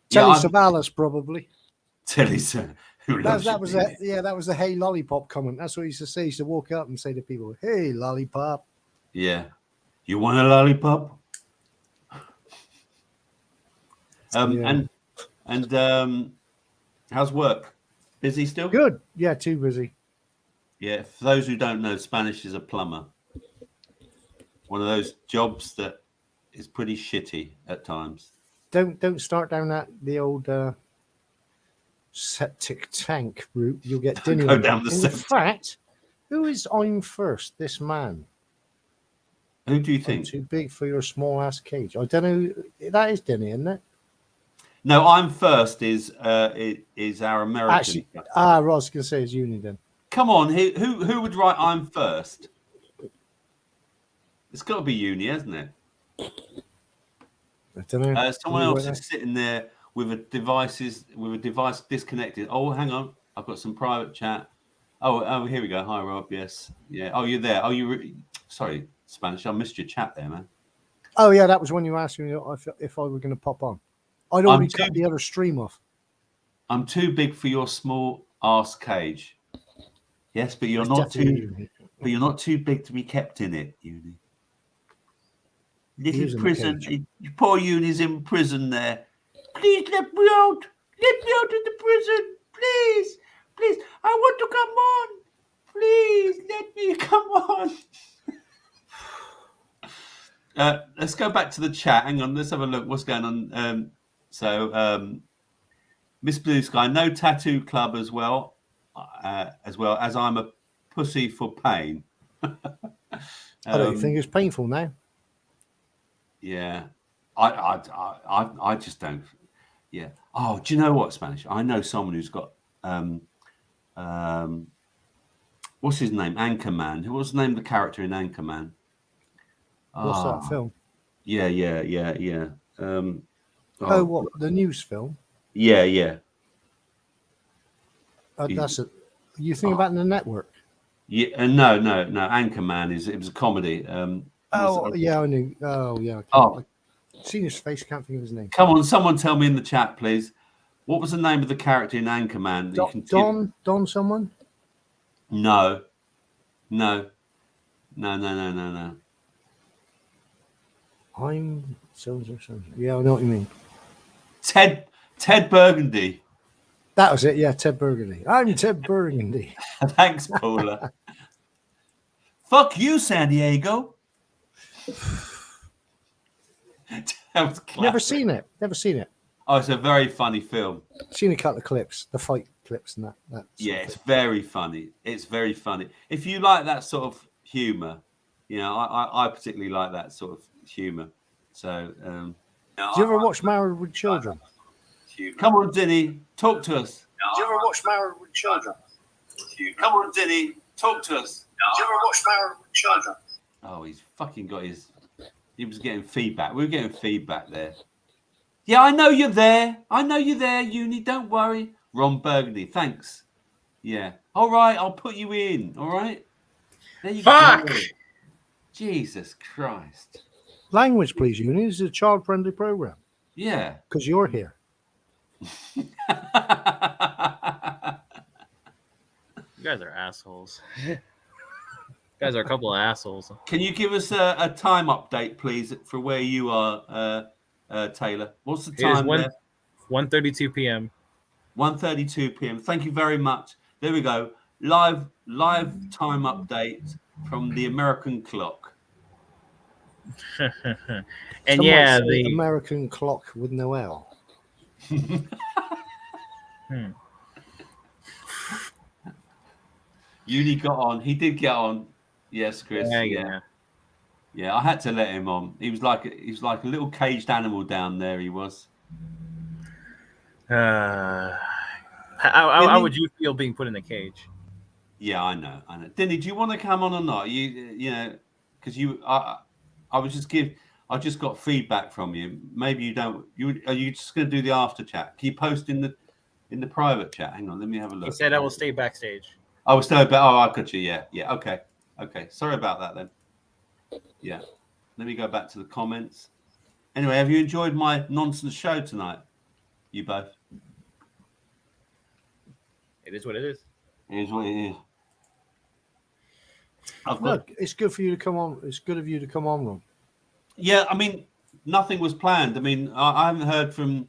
Telly Savalas, probably. Telly Savalas. That was the "Hey lollipop" comment. That's what he used to say. He used to walk up and say to people, "Hey lollipop." Yeah. You want a lollipop? And how's work? Busy still? Good. Yeah, too busy. Yeah. For those who don't know, Spanish is a plumber. One of those jobs that is pretty shitty at times. Don't start down the old septic tank route. You'll get dinner. Go down the In fact, who is I'm first? This man. Who do you think? Too big for your small ass cage. I don't know. That is Denny, isn't it? No, I'm first. Is our American? Actually, I was going to say it's Uni then. Come on, who would write I'm first? It's got to be Uni, hasn't it? I don't know. Someone else is sitting there with a device disconnected. Oh, hang on, I've got some private chat. Oh, here we go. Hi, Rob. Yes, yeah. Oh, you're there. Oh, sorry, Spanish. I missed your chat there, man. Oh yeah, that was when you asked me if I were going to pop on. I'd already cut the other stream off. I'm too big for your small arse cage. Yes, but you're not too big to be kept in it, Uni. Little prison. Poor Uni's in prison there. Please let me out. Let me out of the prison. Please. I want to come on. Please let me come on. Let's go back to the chat. Hang on. Let's have a look. What's going on? Miss Blue Sky, no tattoo club as well as I'm a pussy for pain. I don't think it's painful now. Yeah, I just don't. Yeah. Oh, do you know what, Spanish? I know someone who's got what's his name? Anchorman. Who was the name of the character in Anchorman? What's that film? Yeah. What, the news film? Yeah. That's it. You think about the network? Yeah, no. Anchorman it was a comedy. Oh, yeah, I knew. Oh, yeah. Oh. I've seen his face. Can't think of his name. Come on, someone tell me in the chat, please. What was the name of the character in Anchorman? Don someone? No. No. I'm so. Yeah, I know what you mean. Ted Burgundy. That was it. Yeah, Ted Burgundy. I'm Ted Burgundy. Thanks, Paula. Fuck you, San Diego. That was classic. Never seen it. Oh, it's a very funny film. Seen a couple of clips, the fight clips and that Yeah, it's very funny. It's very funny. If you like that sort of humor, I particularly like that sort of humor. So, do you ever watch Married with Children? Come on, Dinny, talk to us. Do you ever watch Married with Children? Come on, Dinny, talk to us. Do you ever watch Married with Children? Oh, he's fucking got his. He was getting feedback. We were getting feedback there. Yeah, I know you're there. Uni. Don't worry. Ron Burgundy, thanks. Yeah. All right, I'll put you in. All right. There you Fuck! go. Jesus Christ. Language, please, Uni. This is a child-friendly program. Yeah. Because you're here. You guys are assholes. You guys are a couple of assholes. Can you give us a time update, please, for where you are, Taylor? What's the time there? 1:32 p.m. 1:32 p.m. Thank you very much. There we go. Live time update from the American clock. And Some yeah, might say the American clock with no L. Uni got on. He did get on. Yes, Chris. yeah. Yeah, I had to let him on. He was like a little caged animal down there. He was. How would you feel being put in a cage? Yeah, I know. Dinny, do you want to come on or not? You know, because I just got feedback from you. Maybe you don't. Are you just going to do the after chat? Can you post in the private chat? Hang on, let me have a look. He said I will stay backstage. I will stay. I got you. Yeah. Okay. Sorry about that then. Yeah. Let me go back to the comments. Anyway, have you enjoyed my nonsense show tonight? You both. It is what it is. It is what it is. Look, it's good for you to come on. It's good of you to come on, Ron. Yeah, I mean, nothing was planned. I mean, I haven't heard from.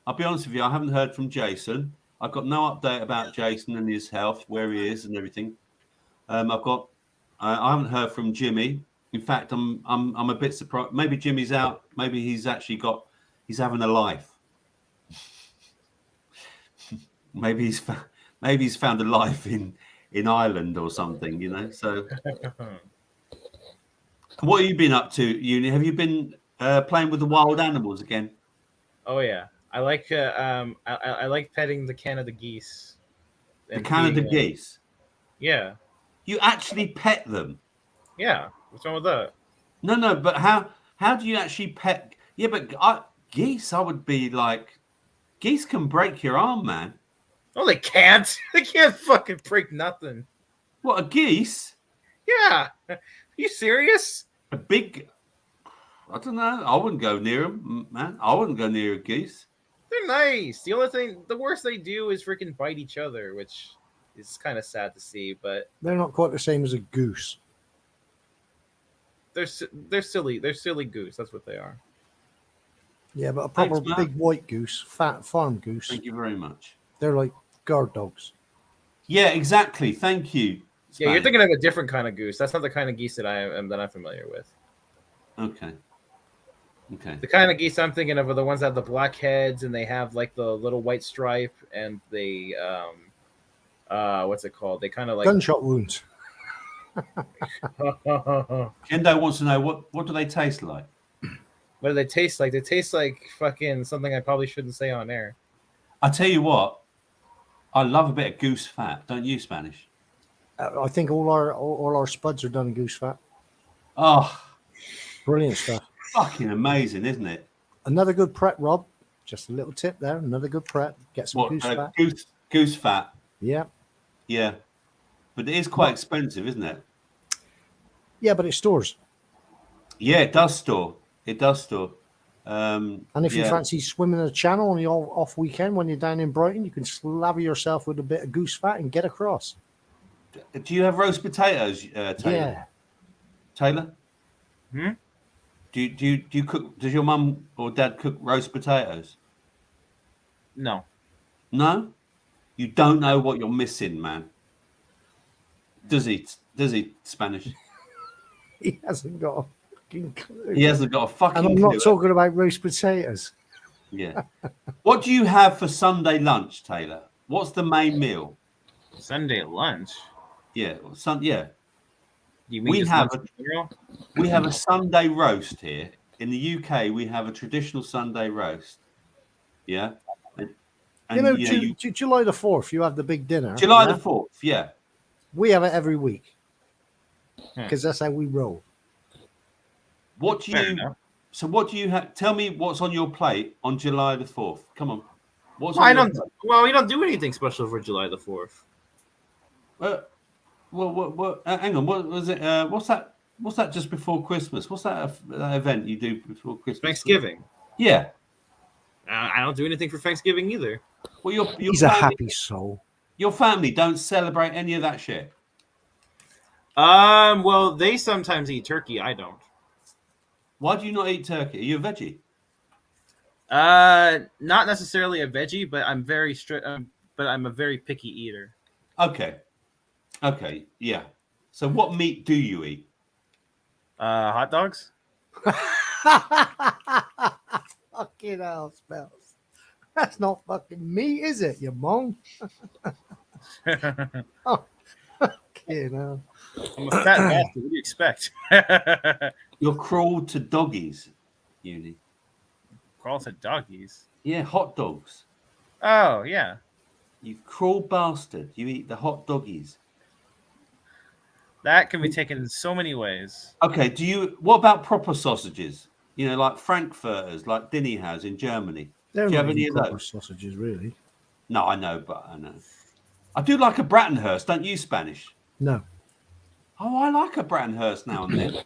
I'll be honest with you. I haven't heard from Jason. I've got no update about Jason and his health, where he is, and everything. I haven't heard from Jimmy. In fact, I'm a bit surprised. Maybe Jimmy's out. Maybe he's having a life. maybe he's found a life in Ireland or something, you know. So, what have you been up to, Uni? Have you been playing with the wild animals again? Oh yeah, I like I like petting the Canada geese. The Canada geese. Yeah. You actually pet them? Yeah. What's wrong with that? No. But how do you actually pet? Yeah, but geese, I would be like, geese can break your arm, man. No, they can't. They can't fucking break nothing. What, a geese? Yeah. Are you serious? A big. I don't know. I wouldn't go near them, man. I wouldn't go near a geese. They're nice. The worst they do is freaking bite each other, which is kind of sad to see. But they're not quite the same as a goose. They're silly. They're silly goose. That's what they are. Yeah, but a proper big white goose, fat farm goose. Thank you very much. They're like guard dogs. Yeah, exactly. Thank you. Spanish. Yeah, you're thinking of a different kind of goose. That's not the kind of geese that I'm familiar with. Okay. The kind of geese I'm thinking of are the ones that have the black heads and they have like the little white stripe and they what's it called? They kind of like gunshot wounds. Kendo wants to know what do they taste like? What do they taste like? They taste like fucking something I probably shouldn't say on air. I tell you what, I love a bit of goose fat. Don't you, Spanish? I think all our spuds are done in goose fat. Oh, brilliant stuff! Fucking amazing, isn't it? Another good prep, Rob. Just a little tip there. Another good prep. Get some goose fat. Goose fat. Yeah. Yeah, but it is quite expensive, isn't it? Yeah, but it stores. Yeah, it does store. It does store. And if you fancy swimming in the channel on the off weekend when you're down in Brighton, you can slather yourself with a bit of goose fat and get across. Do you have roast potatoes, Taylor? Yeah. Taylor? Hmm? Do you cook? Does your mum or dad cook roast potatoes? No. No? You don't know what you're missing, man. Does he, Spanish? He hasn't got a fucking clue. He hasn't got a fucking And I'm clue. not talking about roast potatoes. Yeah. What do you have for Sunday lunch, Taylor? What's the main meal? Sunday lunch? Yeah. You mean We have a Sunday roast here. In the UK, we have a traditional Sunday roast. Yeah. And, July the 4th, you have the big dinner. July the 4th, yeah. We have it every week. Because that's how we roll. What do you have? Tell me what's on your plate on July the 4th. Come on. We don't do anything special for July the 4th. Hang on. What was it? What's that just before Christmas? What's that event you do before Christmas? Thanksgiving. Yeah. I don't do anything for Thanksgiving either. Well, he's a happy soul. Your family don't celebrate any of that shit. Well, they sometimes eat turkey. I don't. Why do you not eat turkey? Are you a veggie? Not necessarily a veggie, but I'm very strict. But I'm a very picky eater. Okay, yeah. So, what meat do you eat? Hot dogs. Fucking hell, Spells. That's not fucking meat, is it, you mong? Oh, fucking hell. I'm a fat bastard. What do you expect? You're cruel to doggies, Uni. Cruel to doggies? Yeah, hot dogs. Oh, yeah. You cruel bastard. You eat the hot doggies. That can be taken in so many ways. Okay, what about proper sausages? You know, like Frankfurters, like Dinny has in Germany. Do you have any of those? Sausages, really? No, I know. I do like a Brattenhurst, don't you, Spanish? No. Oh, I like a Brattenhurst now and then.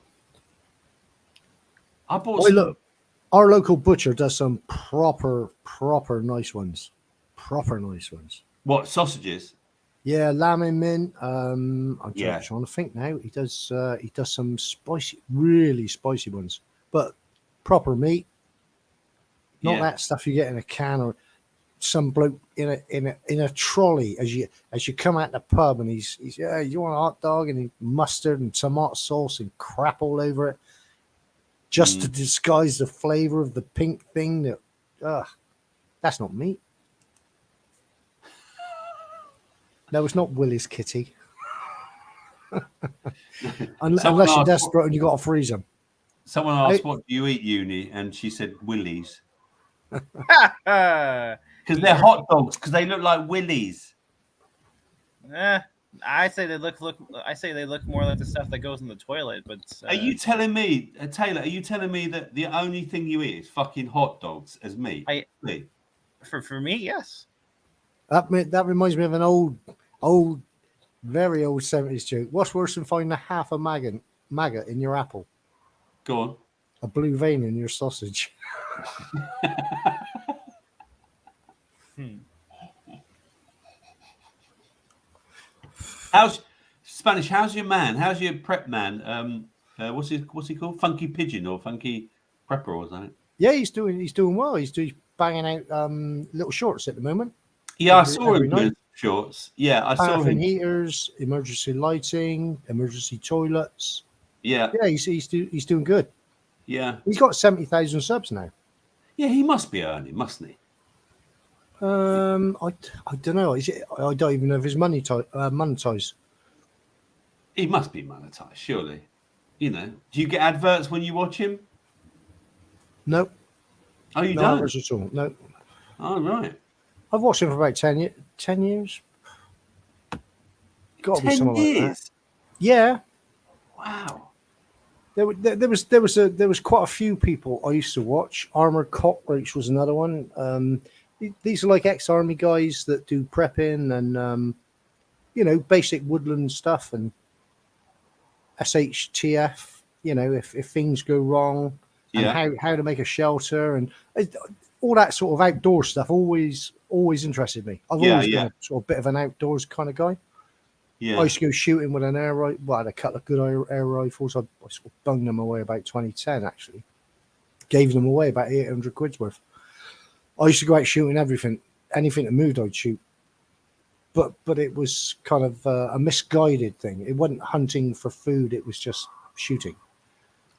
Look, our local butcher does some proper nice ones. Proper nice ones. What, sausages? Yeah, lamb and mint. I'm Yeah. trying to think now. He does some really spicy ones, but proper meat. Not that stuff you get in a can or some bloke in a trolley as you come out the pub and he's you want a hot dog and mustard and tomato sauce and crap all over it, just to disguise the flavor of the pink thing. That's not meat. No, it's not Willie's kitty. Unless you're desperate and you got to freeze them. Someone asked, "What do you eat, Uni?" And she said, "Willie's." Because they're hot dogs. Because they look like willies. I say they look. I say they look more like the stuff that goes in the toilet. But are you telling me, Taylor? Are you telling me that the only thing you eat is fucking hot dogs as meat? For me, yes. That reminds me of an very old 70s joke. What's worse than finding a half a maggot in your apple? Go on. A blue vein in your sausage. How's your man? How's your prep man? What's he called? Funky Pigeon or Funky Prepper or something? Yeah, he's doing well. He's banging out little shorts at the moment. Yeah, I saw him doing shorts. Yeah, I saw him. Heaters, emergency lighting, emergency toilets. Yeah, he's doing good. Yeah, he's got 70,000 subs now. Yeah, he must be earning, mustn't he? I don't know. I don't even know if he's monetized. He must be monetized, surely. You know, do you get adverts when you watch him? Nope. Oh, you no don't? Adverts at all. No. Oh, right. I've watched him for about 10 years. Got to be 10 years? Like that. Yeah. Wow. There was quite a few people I used to watch. Armored Cockroach was another one. These are like ex-army guys that do prepping and basic woodland stuff and SHTF you know, if things go wrong, and Yeah. how to make a shelter, and all that sort of outdoor stuff always interested me. I've always been a sort of bit of an outdoors kind of guy. Yeah. I used to go shooting with an air rifle. Well, I had a couple of good air rifles. I sort of bunged them away about 2010, actually. Gave them away about 800 quid's worth. I used to go out shooting everything. Anything that moved, I'd shoot. But it was kind of a misguided thing. It wasn't hunting for food. It was just shooting.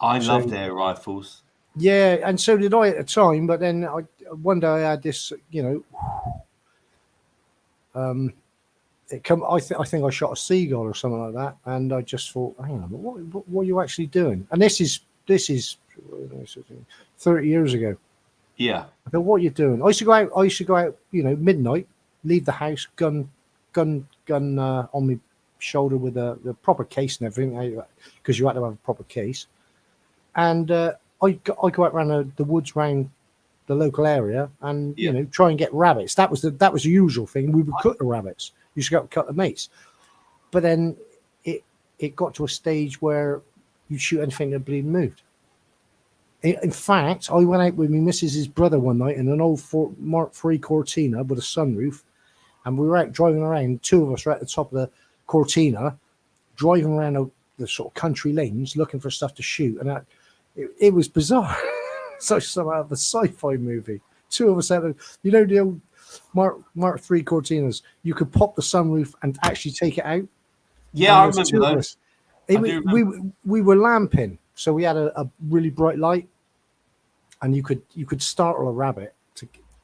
I loved air rifles. Yeah, and so did I at the time. But then one day I had this, you know, I think I shot a seagull or something like that, and I just thought, hang on, what are you actually doing? And this is 30 years ago. Yeah. I thought, what are you doing? I used to go out, you know, midnight, leave the house, gun on my shoulder with the proper case and everything, because you had to have a proper case. And I go out around the woods around the local area, and you know, try and get rabbits. That was the usual thing. We would cook the rabbits. You used to go out and cut the mates. But then it got to a stage where you shoot anything that bleeding moved. In fact, I went out with my missus's brother one night in an old Mark III Cortina with a sunroof, and we were out driving around. Two of us were at the top of the Cortina, driving around the sort of country lanes looking for stuff to shoot, and it was bizarre. So some out of a sci-fi movie. Two of us had, you know, the old Mark III Cortinas. You could pop the sunroof and actually take it out. Yeah, I remember those. We were lamping, so we had a really bright light, and you could startle a rabbit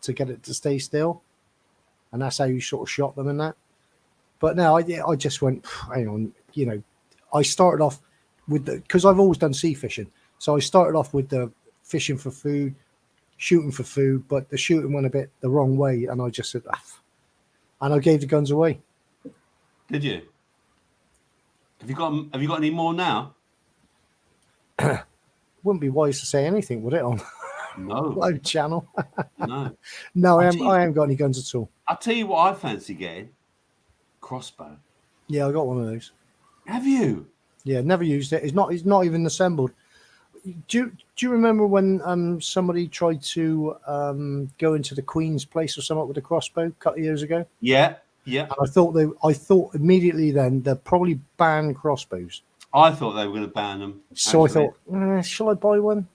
to get it to stay still, and that's how you sort of shot them in that. But no, I just went, hang on, you know, I started off with because I've always done sea fishing, so I started off with the fishing for food, shooting for food, but the shooting went a bit the wrong way, and I just said, and I gave the guns away. Did you? Have you got any more now? Wouldn't be wise to say anything, would it, on live channel? No, I haven't got any guns at all. I'll tell you what I fancy getting. Crossbow. Yeah, I got one of those. Have you? Yeah, never used it. It's not even assembled. Do you remember when somebody tried to go into the Queen's place or something with a crossbow a couple of years ago? Yeah. And I thought immediately then they'd probably ban crossbows. I thought they were going to ban them. So actually. I thought, shall I buy one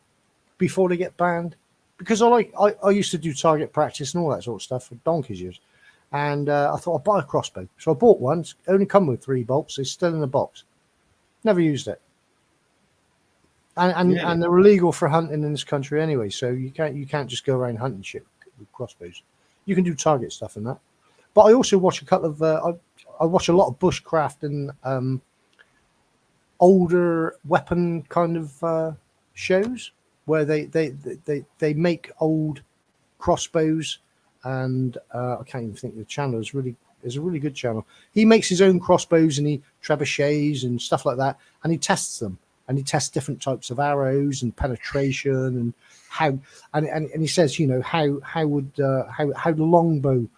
before they get banned? Because I used to do target practice and all that sort of stuff for donkey's years. And I thought I'd buy a crossbow. So I bought one. It's only come with 3 bolts. It's still in the box. Never used it. And they're illegal for hunting in this country anyway. So you can't just go around hunting shit with crossbows. You can do target stuff and that. But I also watch a couple of I watch a lot of bushcraft and older weapon kind of shows where they make old crossbows, and I can't even think of the channel. It's a really good channel. He makes his own crossbows and trebuchets and stuff like that, and he tests them, and he tests different types of arrows and penetration and how and he says, you know, how the longbow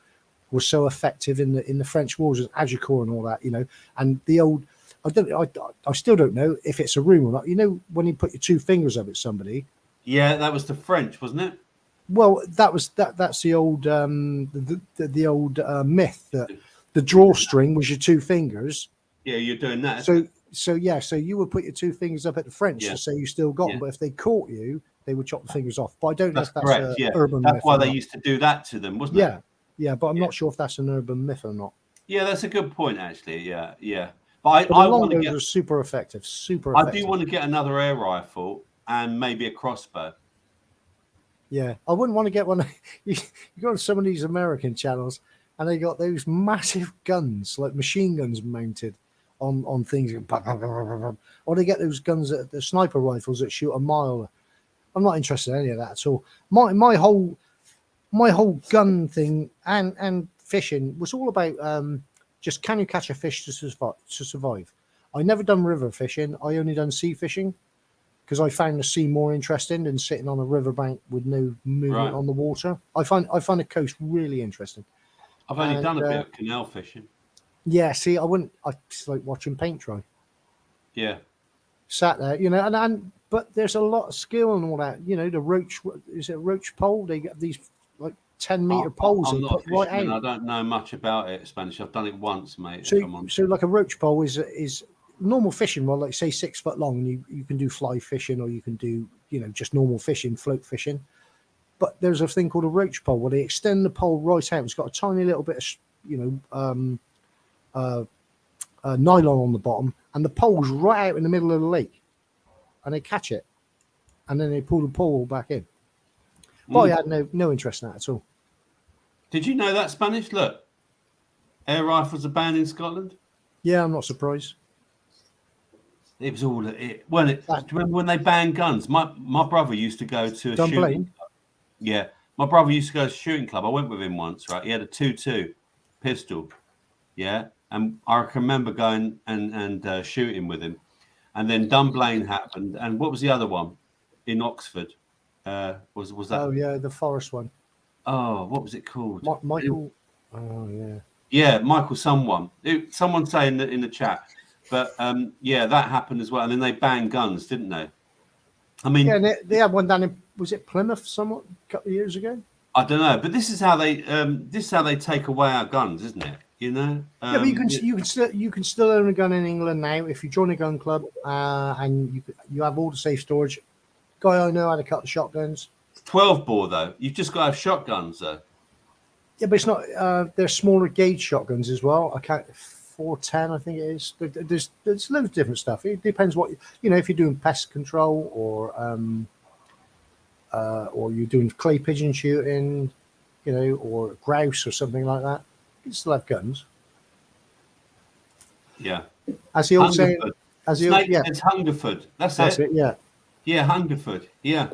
was so effective in the French wars with Agincourt and all that, you know, and the old. I still don't know if it's a rumor or not. You know, when you put your 2 fingers up at somebody. Yeah, that was the French, wasn't it? Well, that's the old the old myth that the drawstring was your 2 fingers. Yeah, you're doing that. So you would put your 2 fingers up at the French to say you still got them, but if they caught you, they would chop the fingers off. But I don't know if that's correct. Urban myth. That's why they used to do that to them, wasn't it? Yeah, but I'm not sure if that's an urban myth or not. Yeah, that's a good point, actually. Yeah. But I want to get super effective. I do want to get another air rifle and maybe a crossbow. Yeah, I wouldn't want to get one. You go on some of these American channels, and they got those massive guns, like machine guns, mounted on things, or they get those guns, the sniper rifles that shoot a mile. I'm not interested in any of that at all. My whole gun thing and fishing was all about just can you catch a fish to survive. I never done river fishing. I only done sea fishing because I found the sea more interesting than sitting on a riverbank with no movement on the water. I find the coast really interesting. I've only done a bit of canal fishing. Yeah, see, I just like watching paint dry. Yeah. sat there, and but there's a lot of skill and all that. The roach, is it a roach pole? They get these like 10-meter poles I'm they not put a right fisherman. out. I don't know much about it, Spanish. I've done it once, mate. So like a roach pole is normal fishing rod, like say 6 foot long, and you can do fly fishing, or you can do just normal fishing, float fishing. But there's a thing called a roach pole where they extend the pole right out. It's got a tiny little bit of nylon on the bottom, and the pole's right out in the middle of the lake, and they catch it, and then they pull the pole back in. But I had no interest in that at all. Did you know that, Spanish? Look, air rifles are banned in Scotland. Yeah, I'm not surprised. It was all it. Do you remember when they banned guns? My brother used to go to a shooting club. Yeah, my brother used to go to a shooting club. I went with him once. Right, he had a 2.2 pistol. Yeah, and I can remember going and shooting with him. And then Dunblane happened. And what was the other one in Oxford? Was that? Oh yeah, the forest one. Oh, what was it called? Michael. Oh yeah. Yeah, Michael. Someone say in the chat. But yeah, that happened as well. And then they banned guns, didn't they? I mean, yeah, they had one down in, was it Plymouth somewhat a couple of years ago? I don't know, but this is how they take away our guns, isn't it? Yeah, but you can still own a gun in England now if you join a gun club, and you have all the safe storage. Guy I know had a couple of shotguns. 12 bore though. You've just got to have shotguns though. Yeah, but it's not. They're smaller gauge shotguns as well. I can't. 410, I think it is. There's loads of different stuff. It depends what if you're doing pest control or you're doing clay pigeon shooting, or grouse or something like that. You still have guns. Yeah. As the old saying, it's Hungerford. That's it. Yeah. Yeah, Hungerford. Yeah.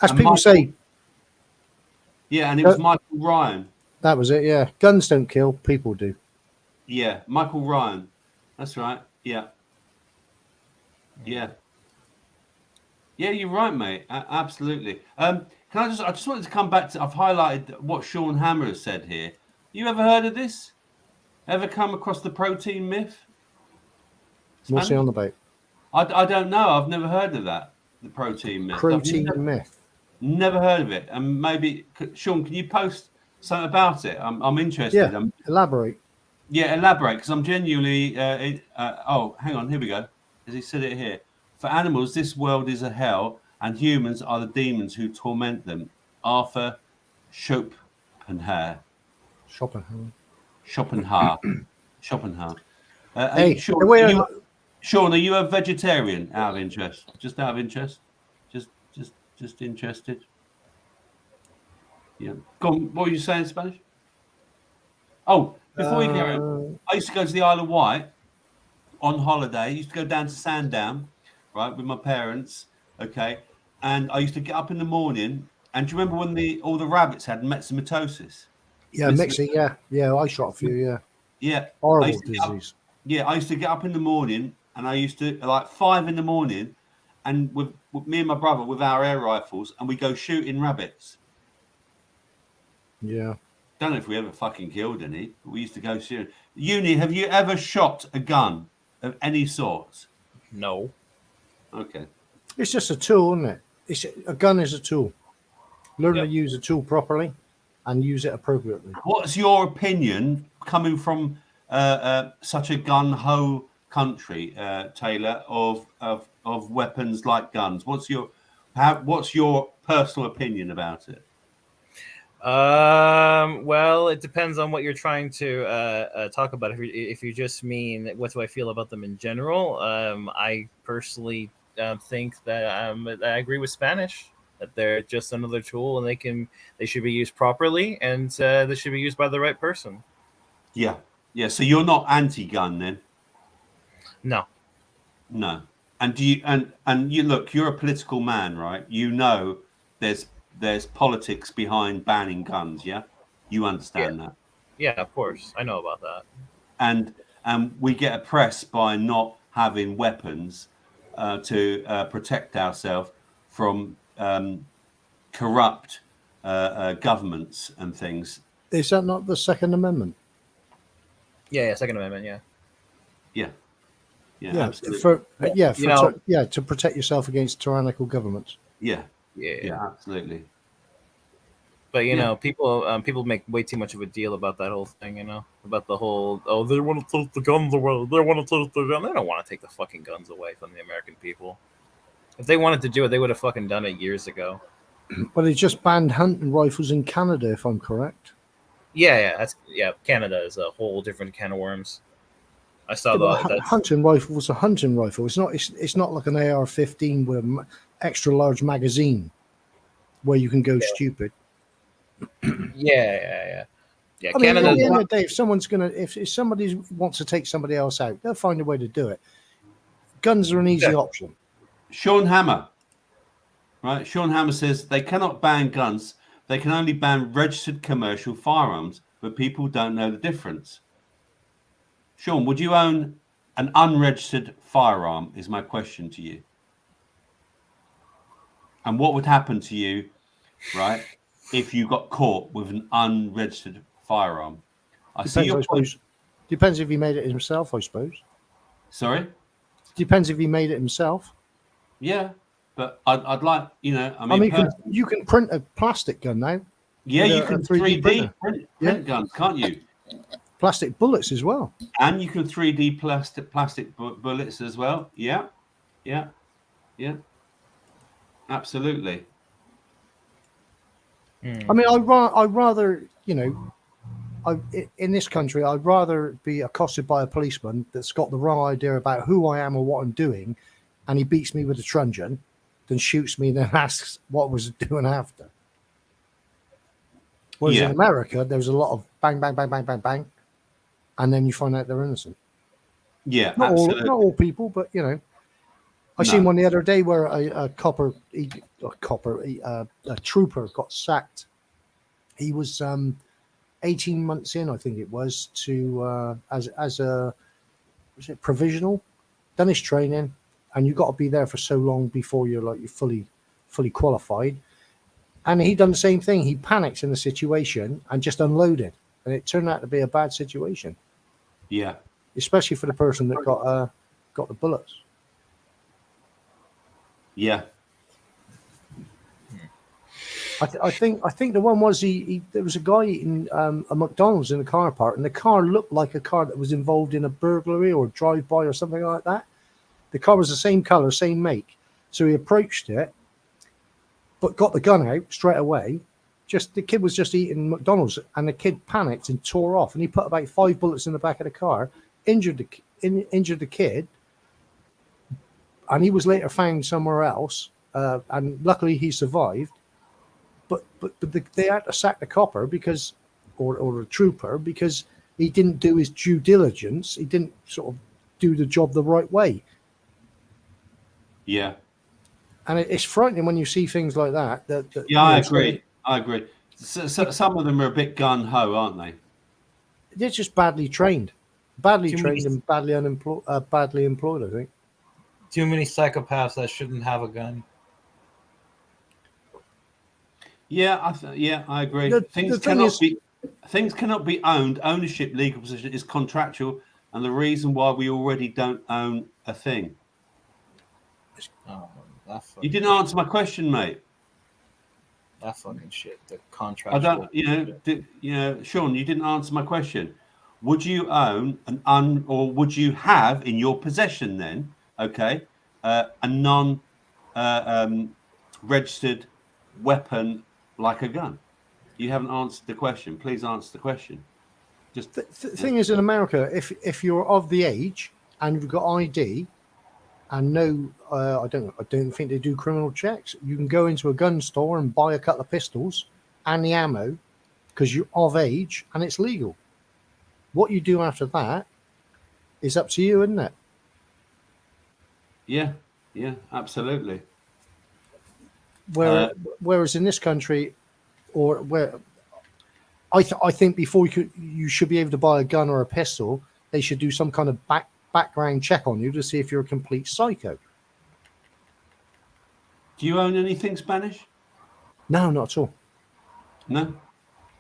As people say. Yeah, and it was Michael Ryan. That was it. Yeah, guns don't kill, people do. Yeah, Michael Ryan. That's right. Yeah. Yeah. Yeah, you're right, mate. Absolutely. I just wanted to come back to, I've highlighted what Sean Hammer has said here. You ever heard of this? Ever come across the protein myth? What's he on about? I don't know. I've never heard of that. The protein myth. Protein myth. Never heard of it. And maybe, Sean, can you post something about it? I'm interested. Yeah, elaborate. Yeah, elaborate, because I'm genuinely. Hang on, here we go. As he said it here. For animals, this world is a hell, and humans are the demons who torment them. Arthur Schopenhauer. Hey, Sean, are you a vegetarian? Out of interest, just out of interest, just interested. Yeah. Go on, what were you saying in Spanish? Oh, before you carry on, I used to go to the Isle of Wight on holiday. I used to go down to Sandown, right, with my parents. Okay, and I used to get up in the morning. And do you remember when all the rabbits had myxomatosis? Yeah, mixing. Yeah. I shot a few. Yeah. Yeah. Horrible disease. I used to get up in the morning, and I used to 5 a.m, and with me and my brother with our air rifles, and we go shooting rabbits. Yeah. Don't know if we ever fucking killed any, but we used to go shooting. Uni, have you ever shot a gun of any sort? No. Okay. It's just a tool, isn't it? A gun is a tool. Learn to use a tool properly and use it appropriately. What's your opinion coming from such a gun-ho country, Taylor, of weapons like guns? What's your personal opinion about it? Well, it depends on what you're trying to talk about. If you just mean what do I feel about them in general, I personally think that I agree with Spanish, that they're just another tool, and they should be used properly, and they should be used by the right person. Yeah. So you're not anti-gun then? No. And do you and you look? You're a political man, right? You know, there's politics behind banning guns. Yeah, you understand that. Yeah, of course, I know about that. And we get oppressed by not having weapons to protect ourselves from corrupt governments and things. Is that not the Second Amendment? Yeah, Second Amendment, yeah. Yeah. Yeah, absolutely. To protect yourself against tyrannical governments. Yeah, Yeah. absolutely. But people make way too much of a deal about that whole thing. About the whole they want to take the guns away. They want to take the gun. They don't want to take the fucking guns away from the American people. If they wanted to do it, they would have fucking done it years ago. But they just banned hunting rifles in Canada, if I'm correct. Yeah. Canada is a whole different can of worms. I saw hunting rifle was a hunting rifle. It's not like an AR-15 with an extra large magazine where you can go stupid. Yeah. I mean, at the end of the day, if somebody wants to take somebody else out, they'll find a way to do it. Guns are an easy option. Sean Hammer, right? Sean Hammer says they cannot ban guns. They can only ban registered commercial firearms, but people don't know the difference. Sean, would you own an unregistered firearm? Is my question to you. And what would happen to you, right, if you got caught with an unregistered firearm? Depends if he made it himself, I suppose. Sorry? Depends if he made it himself. Yeah, but I'd like, you can print a plastic gun now. Yeah, you can 3D print guns, can't you? Plastic bullets as well. And you can 3D plastic bullets as well. Yeah. Absolutely. I mean, I'd rather, in this country, I'd rather be accosted by a policeman that's got the wrong idea about who I am or what I'm doing, and he beats me with a truncheon, than shoots me and then asks what I was doing after. Whereas in America, there's a lot of bang, bang, bang, bang, bang, bang, and then you find out they're innocent. Yeah, not all people, but I seen one the other day where a trooper got sacked. He was 18 months in, I think it was, to as a provisional, done his training, and you got to be there for so long before you're fully qualified. And he done the same thing. He panicked in the situation and just unloaded, and it turned out to be a bad situation. Yeah, especially for the person that got the bullets. Yeah. I think the one was there was a guy eating a McDonald's in a car park, and the car looked like a car that was involved in a burglary or drive-by or something like that. The car was the same color, same make, so he approached it, but got the gun out straight away. The kid was just eating McDonald's, and the kid panicked and tore off, and he put about 5 bullets in the back of the car, injured the kid, and he was later found somewhere else, and luckily he survived. But they had to sack the copper because, or the trooper, because he didn't do his due diligence. He didn't sort of do the job the right way. Yeah. And it's frightening when you see things like that. I agree. I agree. So some of them are a bit gun-ho, aren't they? They're just badly trained. And badly employed, I think. Too many psychopaths that shouldn't have a gun. Yeah, I agree. Things cannot be owned. Ownership, legal position is contractual, and the reason why we already don't own a thing. You didn't answer my question, mate. That fucking shit. The contractual. Sean, you didn't answer my question. Would you own or would you have in your possession then? Okay, a non registered weapon like a gun. You haven't answered the question. Please answer the question. Just the thing is, in America, if you're of the age and you've got ID and I don't think they do criminal checks. You can go into a gun store and buy a couple of pistols and the ammo because you're of age and it's legal. What you do after that is up to you, isn't it? Yeah, absolutely. Whereas in this country, or where I think before you should be able to buy a gun or a pistol, they should do some kind of background check on you to see if you're a complete psycho. Do you own anything Spanish? No, not at all. No.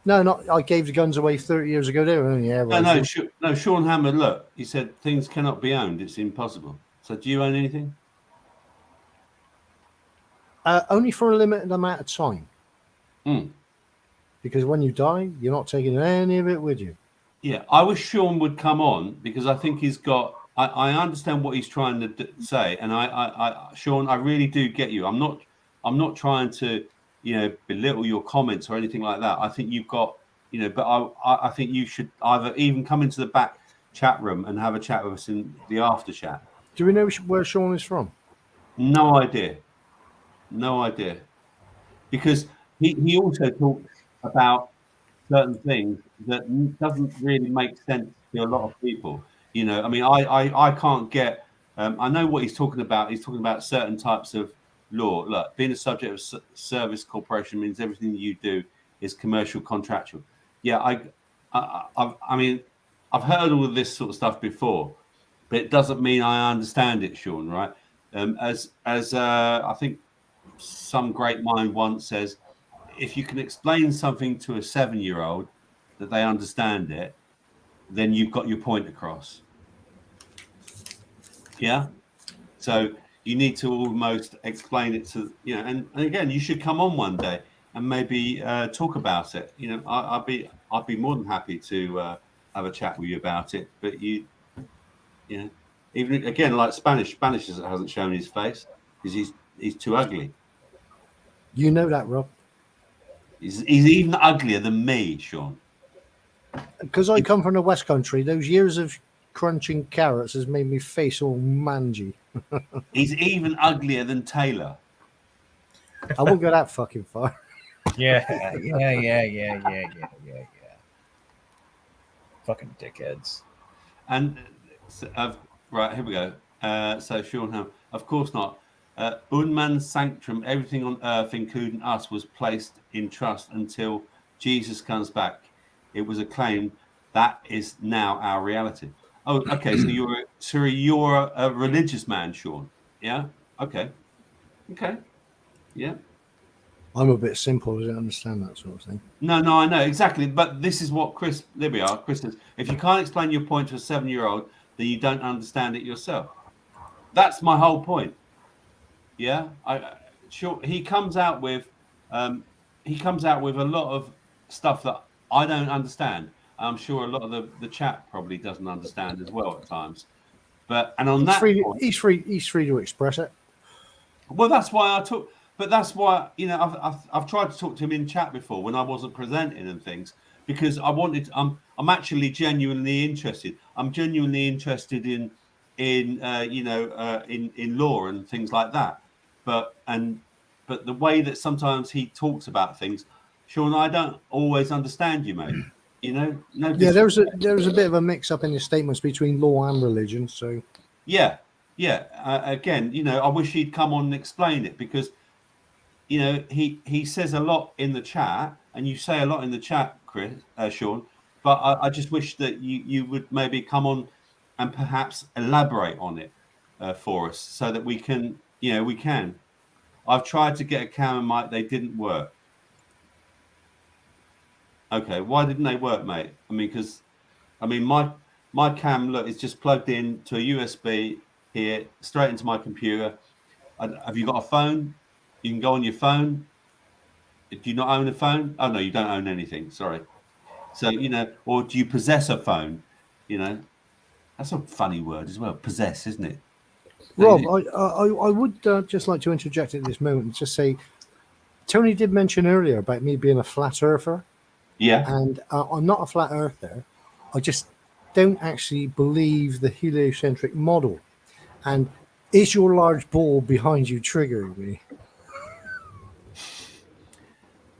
No, not. I gave the guns away 30 years ago. There, yeah, right. No. Sean Hammer, look, he said things cannot be owned. It's impossible. So, do you own anything? Only for a limited amount of time. Mm. Because when you die, you're not taking any of it with you. Yeah, I wish Sean would come on because I think he's got. I understand what he's trying to say, and Sean, I really do get you. I'm not trying to, belittle your comments or anything like that. I think you've got, but I think you should either even come into the back chat room and have a chat with us in the after chat. Do we know where Sean is from? No idea, because he also talked about certain things that doesn't really make sense to a lot of people. I mean, I can't get. I know what he's talking about. He's talking about certain types of law. Look, being a subject of service corporation means everything that you do is commercial contractual. Yeah, I mean, I've heard all of this sort of stuff before, but it doesn't mean I understand it, Sean. Right? As I think some great mind once says, if you can explain something to a 7-year-old that they understand it, then you've got your point across. Yeah. So you need to almost explain it to, and again, you should come on one day and maybe talk about it. I'd be more than happy to have a chat with you about it. But even again, like Spanish hasn't shown his face because he's too ugly. You know that, Rob. He's even uglier than me, Sean. Because I come from the West Country, those years of crunching carrots has made me face all mangy. He's even uglier than Taylor. I won't go that fucking far. Yeah. Fucking dickheads. And right, here we go. So Sean, of course not. Unman sanctum, everything on earth, including us, was placed in trust until Jesus comes back. It was acclaimed. That is now our reality. Oh, okay. So you're a religious man, Sean. Yeah. Okay. Yeah. I'm a bit simple. I don't understand that sort of thing. No, I know exactly. But this is what Chris. There we are. Chris says, if you can't explain your point to a 7-year-old, then you don't understand it yourself. That's my whole point. Yeah, he comes out with a lot of stuff that I don't understand. I'm sure a lot of the chat probably doesn't understand as well at times. But he's free to express it. Well, that's why that's why I've tried to talk to him in chat before when I wasn't presenting and things because I'm actually genuinely interested. I'm genuinely interested in law and things like that. But the way that sometimes he talks about things, Sean, I don't always understand you, mate. No. Yeah, there was a bit of a mix up in his statements between law and religion. So yeah. Again, I wish he'd come on and explain it because he says a lot in the chat, and you say a lot in the chat, Chris, Sean. But I just wish that you would maybe come on and perhaps elaborate on it for us so that we can. We can. I've tried to get a cam and mic. They didn't work. Okay. Why didn't they work, mate? My cam, look, it's just plugged in to a USB here, straight into my computer. Have you got a phone? You can go on your phone. Do you not own a phone? Oh, no, you don't own anything. Sorry. So, or do you possess a phone? That's a funny word as well. Possess, isn't it? Rob, I would just like to interject at this moment and just say, Tony did mention earlier about me being a flat earther. Yeah. And I'm not a flat earther. I just don't actually believe the heliocentric model. And is your large ball behind you triggering me?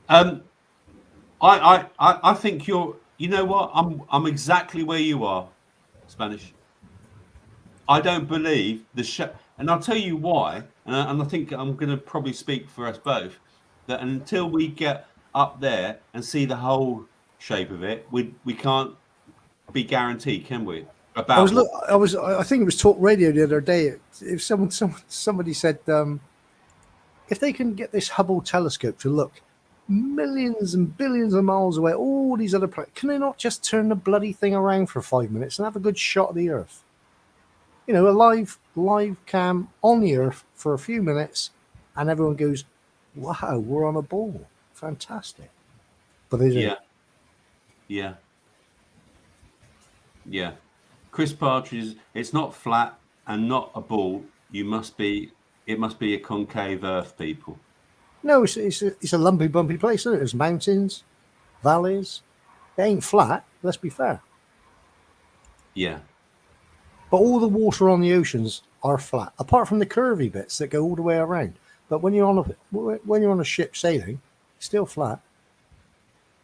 I think you're. You know what? I'm exactly where you are, Spanish. I don't believe and I'll tell you why. And I think I'm going to probably speak for us both. That until we get up there and see the whole shape of it, we can't be guaranteed, can we? I think it was Talk Radio the other day. If somebody said, if they can get this Hubble telescope to look millions and billions of miles away, all these other planets. Can they not just turn the bloody thing around for 5 minutes and have a good shot of the Earth? You know, a live cam on the Earth for a few minutes, and everyone goes, "Wow, we're on a ball, fantastic." But they don't. Yeah. Chris Partridge, it's not flat and not a ball. It must be a concave Earth, people. No, it's a lumpy, bumpy place, isn't it? There's mountains, valleys. It ain't flat. Let's be fair. Yeah. But all the water on the oceans are flat, apart from the curvy bits that go all the way around. But when you're on a ship sailing, it's still flat.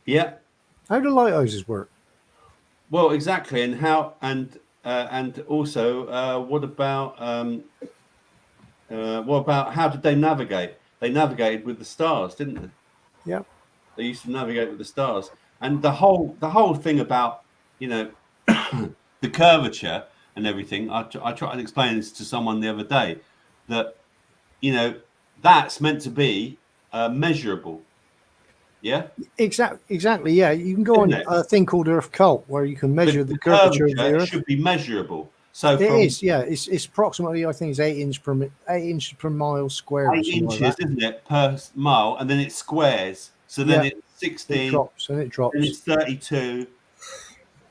Yeah. How do lighthouses work? Well, exactly. And how and also what about how did they navigate? They navigated with the stars, didn't they? Yeah. They used to navigate with the stars. And the whole thing about, you know, the curvature and everything. I tried to explain this to someone the other day, that, you know, that's meant to be measurable. Yeah. Exactly. Yeah. You can go on a thing called Earth Cult where you can measure the curvature of the Earth. Should be measurable. So it is. Yeah. It's approximately, I think, it's 8 inches per mile squared. 8 inches, isn't it, per mile, and then it squares. So then it's 16. It drops and it drops. And it's 32.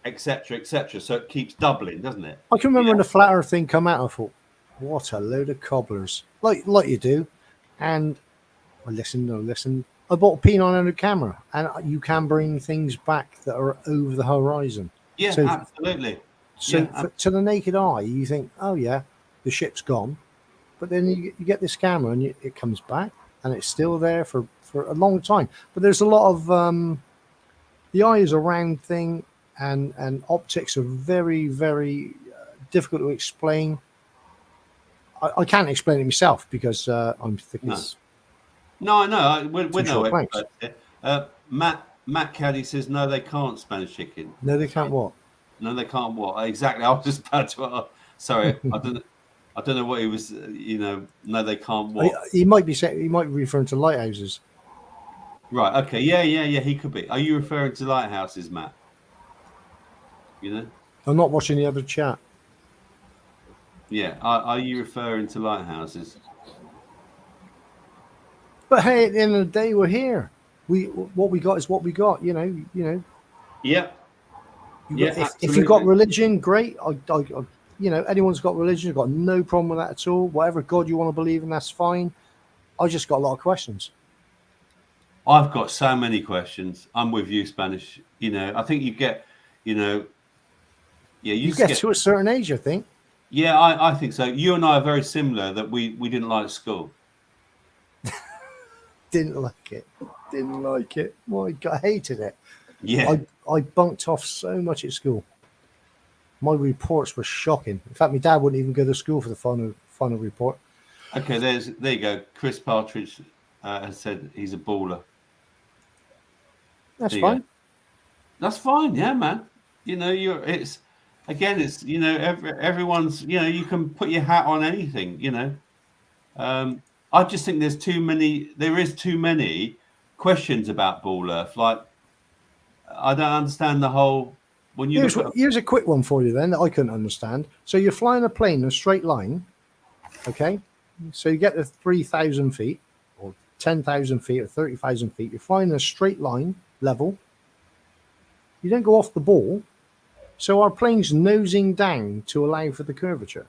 Etc. Etc. So it keeps doubling, doesn't it? I can remember when the flat Earth thing come out. I thought, what a load of cobblers, like you do. And I listened. I bought a P900 camera, and you can bring things back that are over the horizon. Yeah, so, absolutely. So to the naked eye, you think, oh yeah, the ship's gone, but then you get this camera and it comes back, and it's still there for a long time. But there's a lot of the eye is a round thing. And optics are very, very difficult to explain. I can't explain it myself because I'm thinking. No, we're no experts. Matt Caddy says no, they can't Spanish chicken. No, they can't what? No, they can't what? Exactly. I was just about to. Sorry, I don't know what he was. You know, no, they can't what? He might be saying. He might be referring to lighthouses. Right. Okay. Yeah. He could be. Are you referring to lighthouses, Matt? You know, I'm not watching the other chat. Yeah, are you referring to lighthouses? But hey, at the end of the day, we're here. What we got is what we got. You know. Yeah. If you've got religion, great. You know, anyone's got religion. I've got no problem with that at all. Whatever God you want to believe in, that's fine. I just got a lot of questions. I've got so many questions. I'm with you, Spanish. You know, I think you get, you know. Yeah, you get to a certain age, I think. Yeah, I think so. You and I are very similar, that we didn't like school. Didn't like it. My God, I hated it. Yeah. I bunked off so much at school. My reports were shocking. In fact, my dad wouldn't even go to school for the final report. Okay, there you go. Chris Partridge has said he's a baller. That's fine. Go. That's fine, yeah, man. You know, it's you know, everyone's, you know, you can put your hat on anything, you know. I just think there is too many questions about Ball Earth. Like, I don't understand the whole. When you here's a quick one for you then that I couldn't understand. So you're flying a plane in a straight line, okay? So you get to 3,000 feet or 10,000 feet or 30,000 feet. You're flying in a straight line level. You don't go off the ball. So our plane's nosing down to allow for the curvature.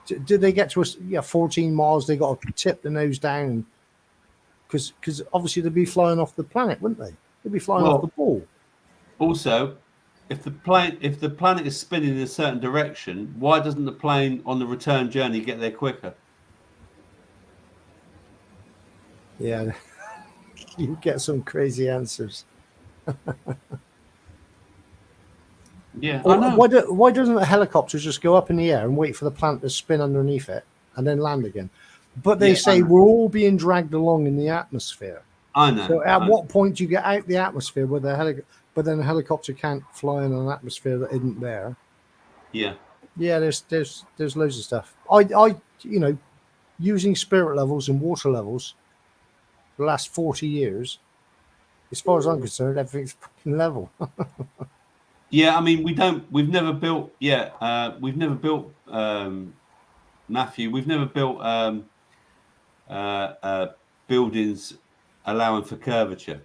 Did they get to 14 miles? They got to tip the nose down because obviously they'd be flying off the planet, wouldn't they? They'd be flying off the ball. Also, if the planet is spinning in a certain direction, why doesn't the plane on the return journey get there quicker? Yeah, you get some crazy answers. Yeah, I know. Why doesn't a helicopter just go up in the air and wait for the planet to spin underneath it and then land again? But they say we're all being dragged along in the atmosphere. I know. So at what point do you get out the atmosphere but then the helicopter can't fly in an atmosphere that isn't there? Yeah. Yeah, there's loads of stuff. I you know, using spirit levels and water levels the last 40 years, as far as I'm concerned, everything's fucking level. Yeah, I mean, we've never built. Matthew, we've never built buildings allowing for curvature.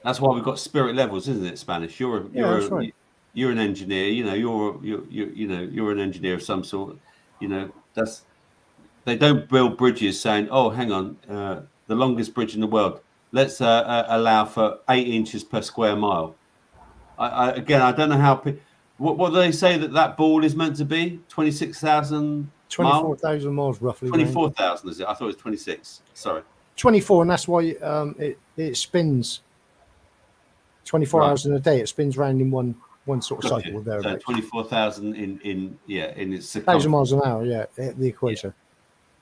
That's why we've got spirit levels, isn't it? Spanish. You're an engineer. You know, you're an engineer of some sort. You know, they don't build bridges saying, "Oh, hang on, the longest bridge in the world. Let's allow for 8 inches per square mile." I don't know how. What do they say that ball is meant to be? 26,000 24,000 miles roughly. 24,000 is it? I thought it was 26. Sorry. 24, and that's why it spins 24 hours in a day. It spins round in one sort of cycle there. So 24,000 in its 1,000 miles an hour. Yeah, the equator.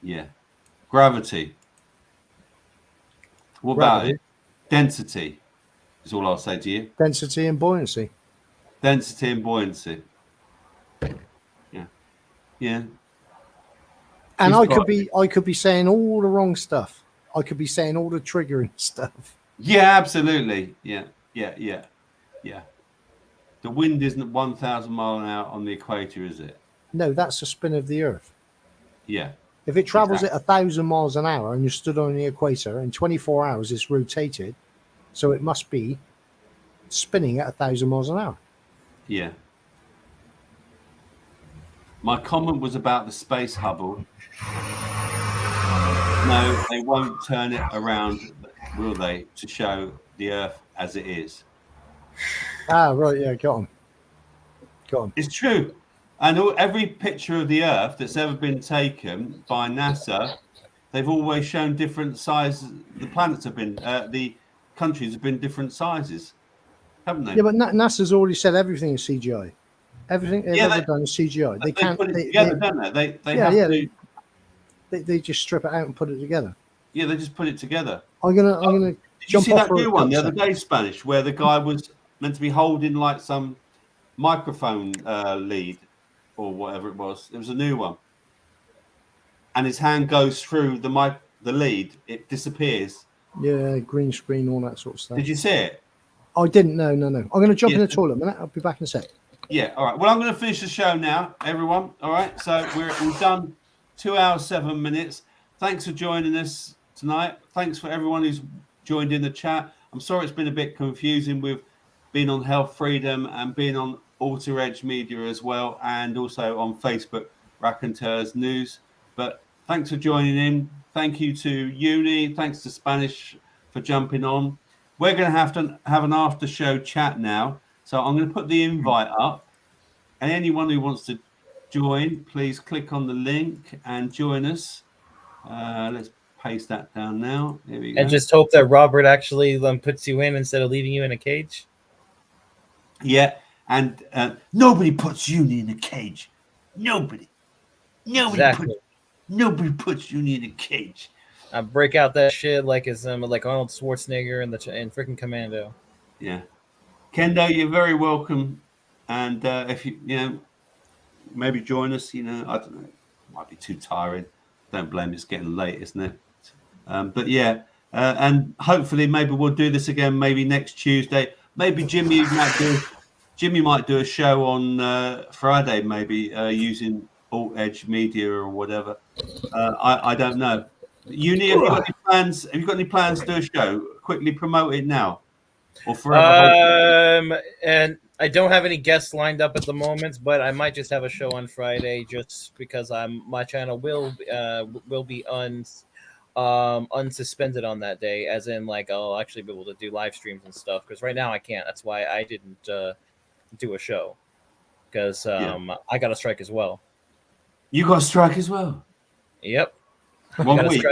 Yeah. Gravity. What about it? Density is all I'll say to you. Density and buoyancy. Density and buoyancy. Yeah. And I could be saying all the wrong stuff. I could be saying all the triggering stuff. Yeah, absolutely. Yeah. The wind isn't 1,000 miles an hour on the equator, is it? No, that's the spin of the Earth. Yeah. If it travels at 1,000 miles an hour and you're stood on the equator, in 24 hours it's rotated, so it must be spinning at 1,000 miles an hour. Yeah. My comment was about the space Hubble. No, they won't turn it around, will they, to show the Earth as it is? Ah, right, yeah, got on. It's true. And every picture of the Earth that's ever been taken by NASA, they've always shown different sizes. The planets have been, the countries have been different sizes, haven't they? Yeah, but NASA's already said everything is CGI. Everything they've ever done is CGI. They can't put it together, don't they? They just strip it out and put it together. Yeah, they just put it together. I'm gonna Did you see that new one the other day, Spanish, where the guy was meant to be holding like some microphone lead or whatever it was? It was a new one, and his hand goes through the lead. It disappears. Yeah, green screen, all that sort of stuff. Did you see it? I didn't. No. I'm going to jump in the toilet a minute. I'll be back in a sec. Yeah. All right. Well, I'm going to finish the show now, everyone. All right. So we've done 2 hours 7 minutes. Thanks for joining us tonight. Thanks for everyone who's joined in the chat. I'm sorry it's been a bit confusing with being on Health Freedom and being on Alter Edge Media as well, and also on Facebook, Raconteurs News. But thanks for joining in. Thank you to Uni. Thanks to Spanish for jumping on. We're going to have an after show chat now. So I'm going to put the invite up. And anyone who wants to join, please click on the link and join us. Let's paste that down now. Here we go. And just hope that Robert actually puts you in instead of leaving you in a cage. Yeah. And nobody puts Uni in a cage. Nobody puts Uni in a cage. I break out that shit like it's like Arnold Schwarzenegger in freaking Commando. Yeah, Kendo, you're very welcome. And if you maybe join us. I don't know. It might be too tiring. Don't blame it. It's getting late, isn't it? But yeah, and hopefully maybe we'll do this again. Maybe next Tuesday. Maybe Jimmy might do a show on Friday. Maybe using Alt Edge Media or whatever. I don't know. Uni, have you got any plans? Have you got any plans to do a show? Quickly promote it now, or forever. And I don't have any guests lined up at the moment, but I might just have a show on Friday, just because my channel will be unsuspended on that day, as in like I'll actually be able to do live streams and stuff. Because right now I can't. That's why I didn't do a show, because I got a strike as well. You got a strike as well. Yep. 1 week.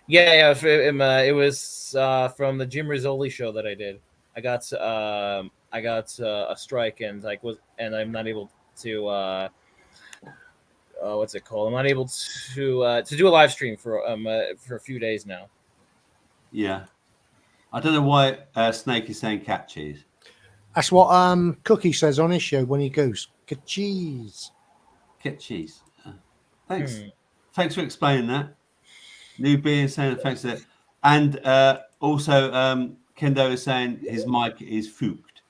Yeah. It was from the Jim Rizzoli show that I did. I got a strike, and I'm not able to what's it called? I'm not able to do a live stream for a few days now. Yeah, I don't know why Snake is saying cat cheese. That's what Cookie says on his show when he goes cat cheese. Cat cheese. Thanks. Thanks for explaining that. New being saying thanks to that. And also, Kendo is saying his mic is fooked.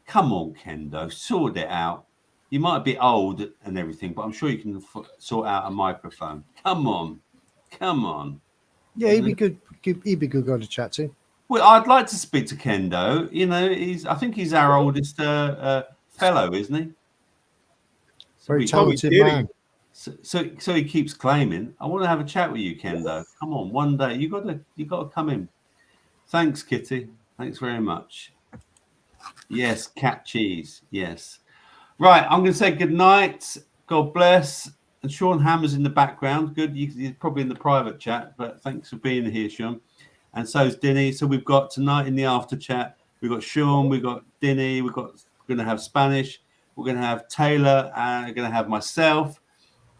Come on, Kendo, sort it out. You might be old and everything, but I'm sure you can sort out a microphone. Come on. Yeah, he'd be good. He'd be a good guy to chat to. Well, I'd like to speak to Kendo. You know, I think he's our oldest fellow, isn't he? So Very talented man. So he keeps claiming, I want to have a chat with you, Kendo. Come on, one day you got to come in. Thanks, Kitty. Thanks very much. Yes, cat cheese. Yes. Right, I'm going to say good night. God bless. And Sean Hammer's in the background. Good. He's probably in the private chat, but thanks for being here, Sean. And so's Dinny. So we've got tonight in the after chat, we've got Sean, we've got Dinny, we're going to have Spanish, we're going to have Taylor, and we're going to have myself.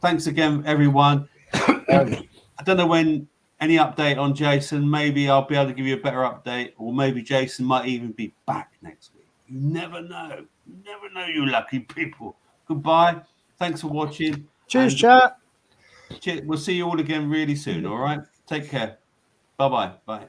Thanks again, everyone. I don't know when any update on Jason. Maybe I'll be able to give you a better update, or maybe Jason might even be back next week. You never know. You never know, you lucky people. Goodbye. Thanks for watching. Cheers, chat. We'll see you all again really soon. All right. Take care. Bye-bye. Bye.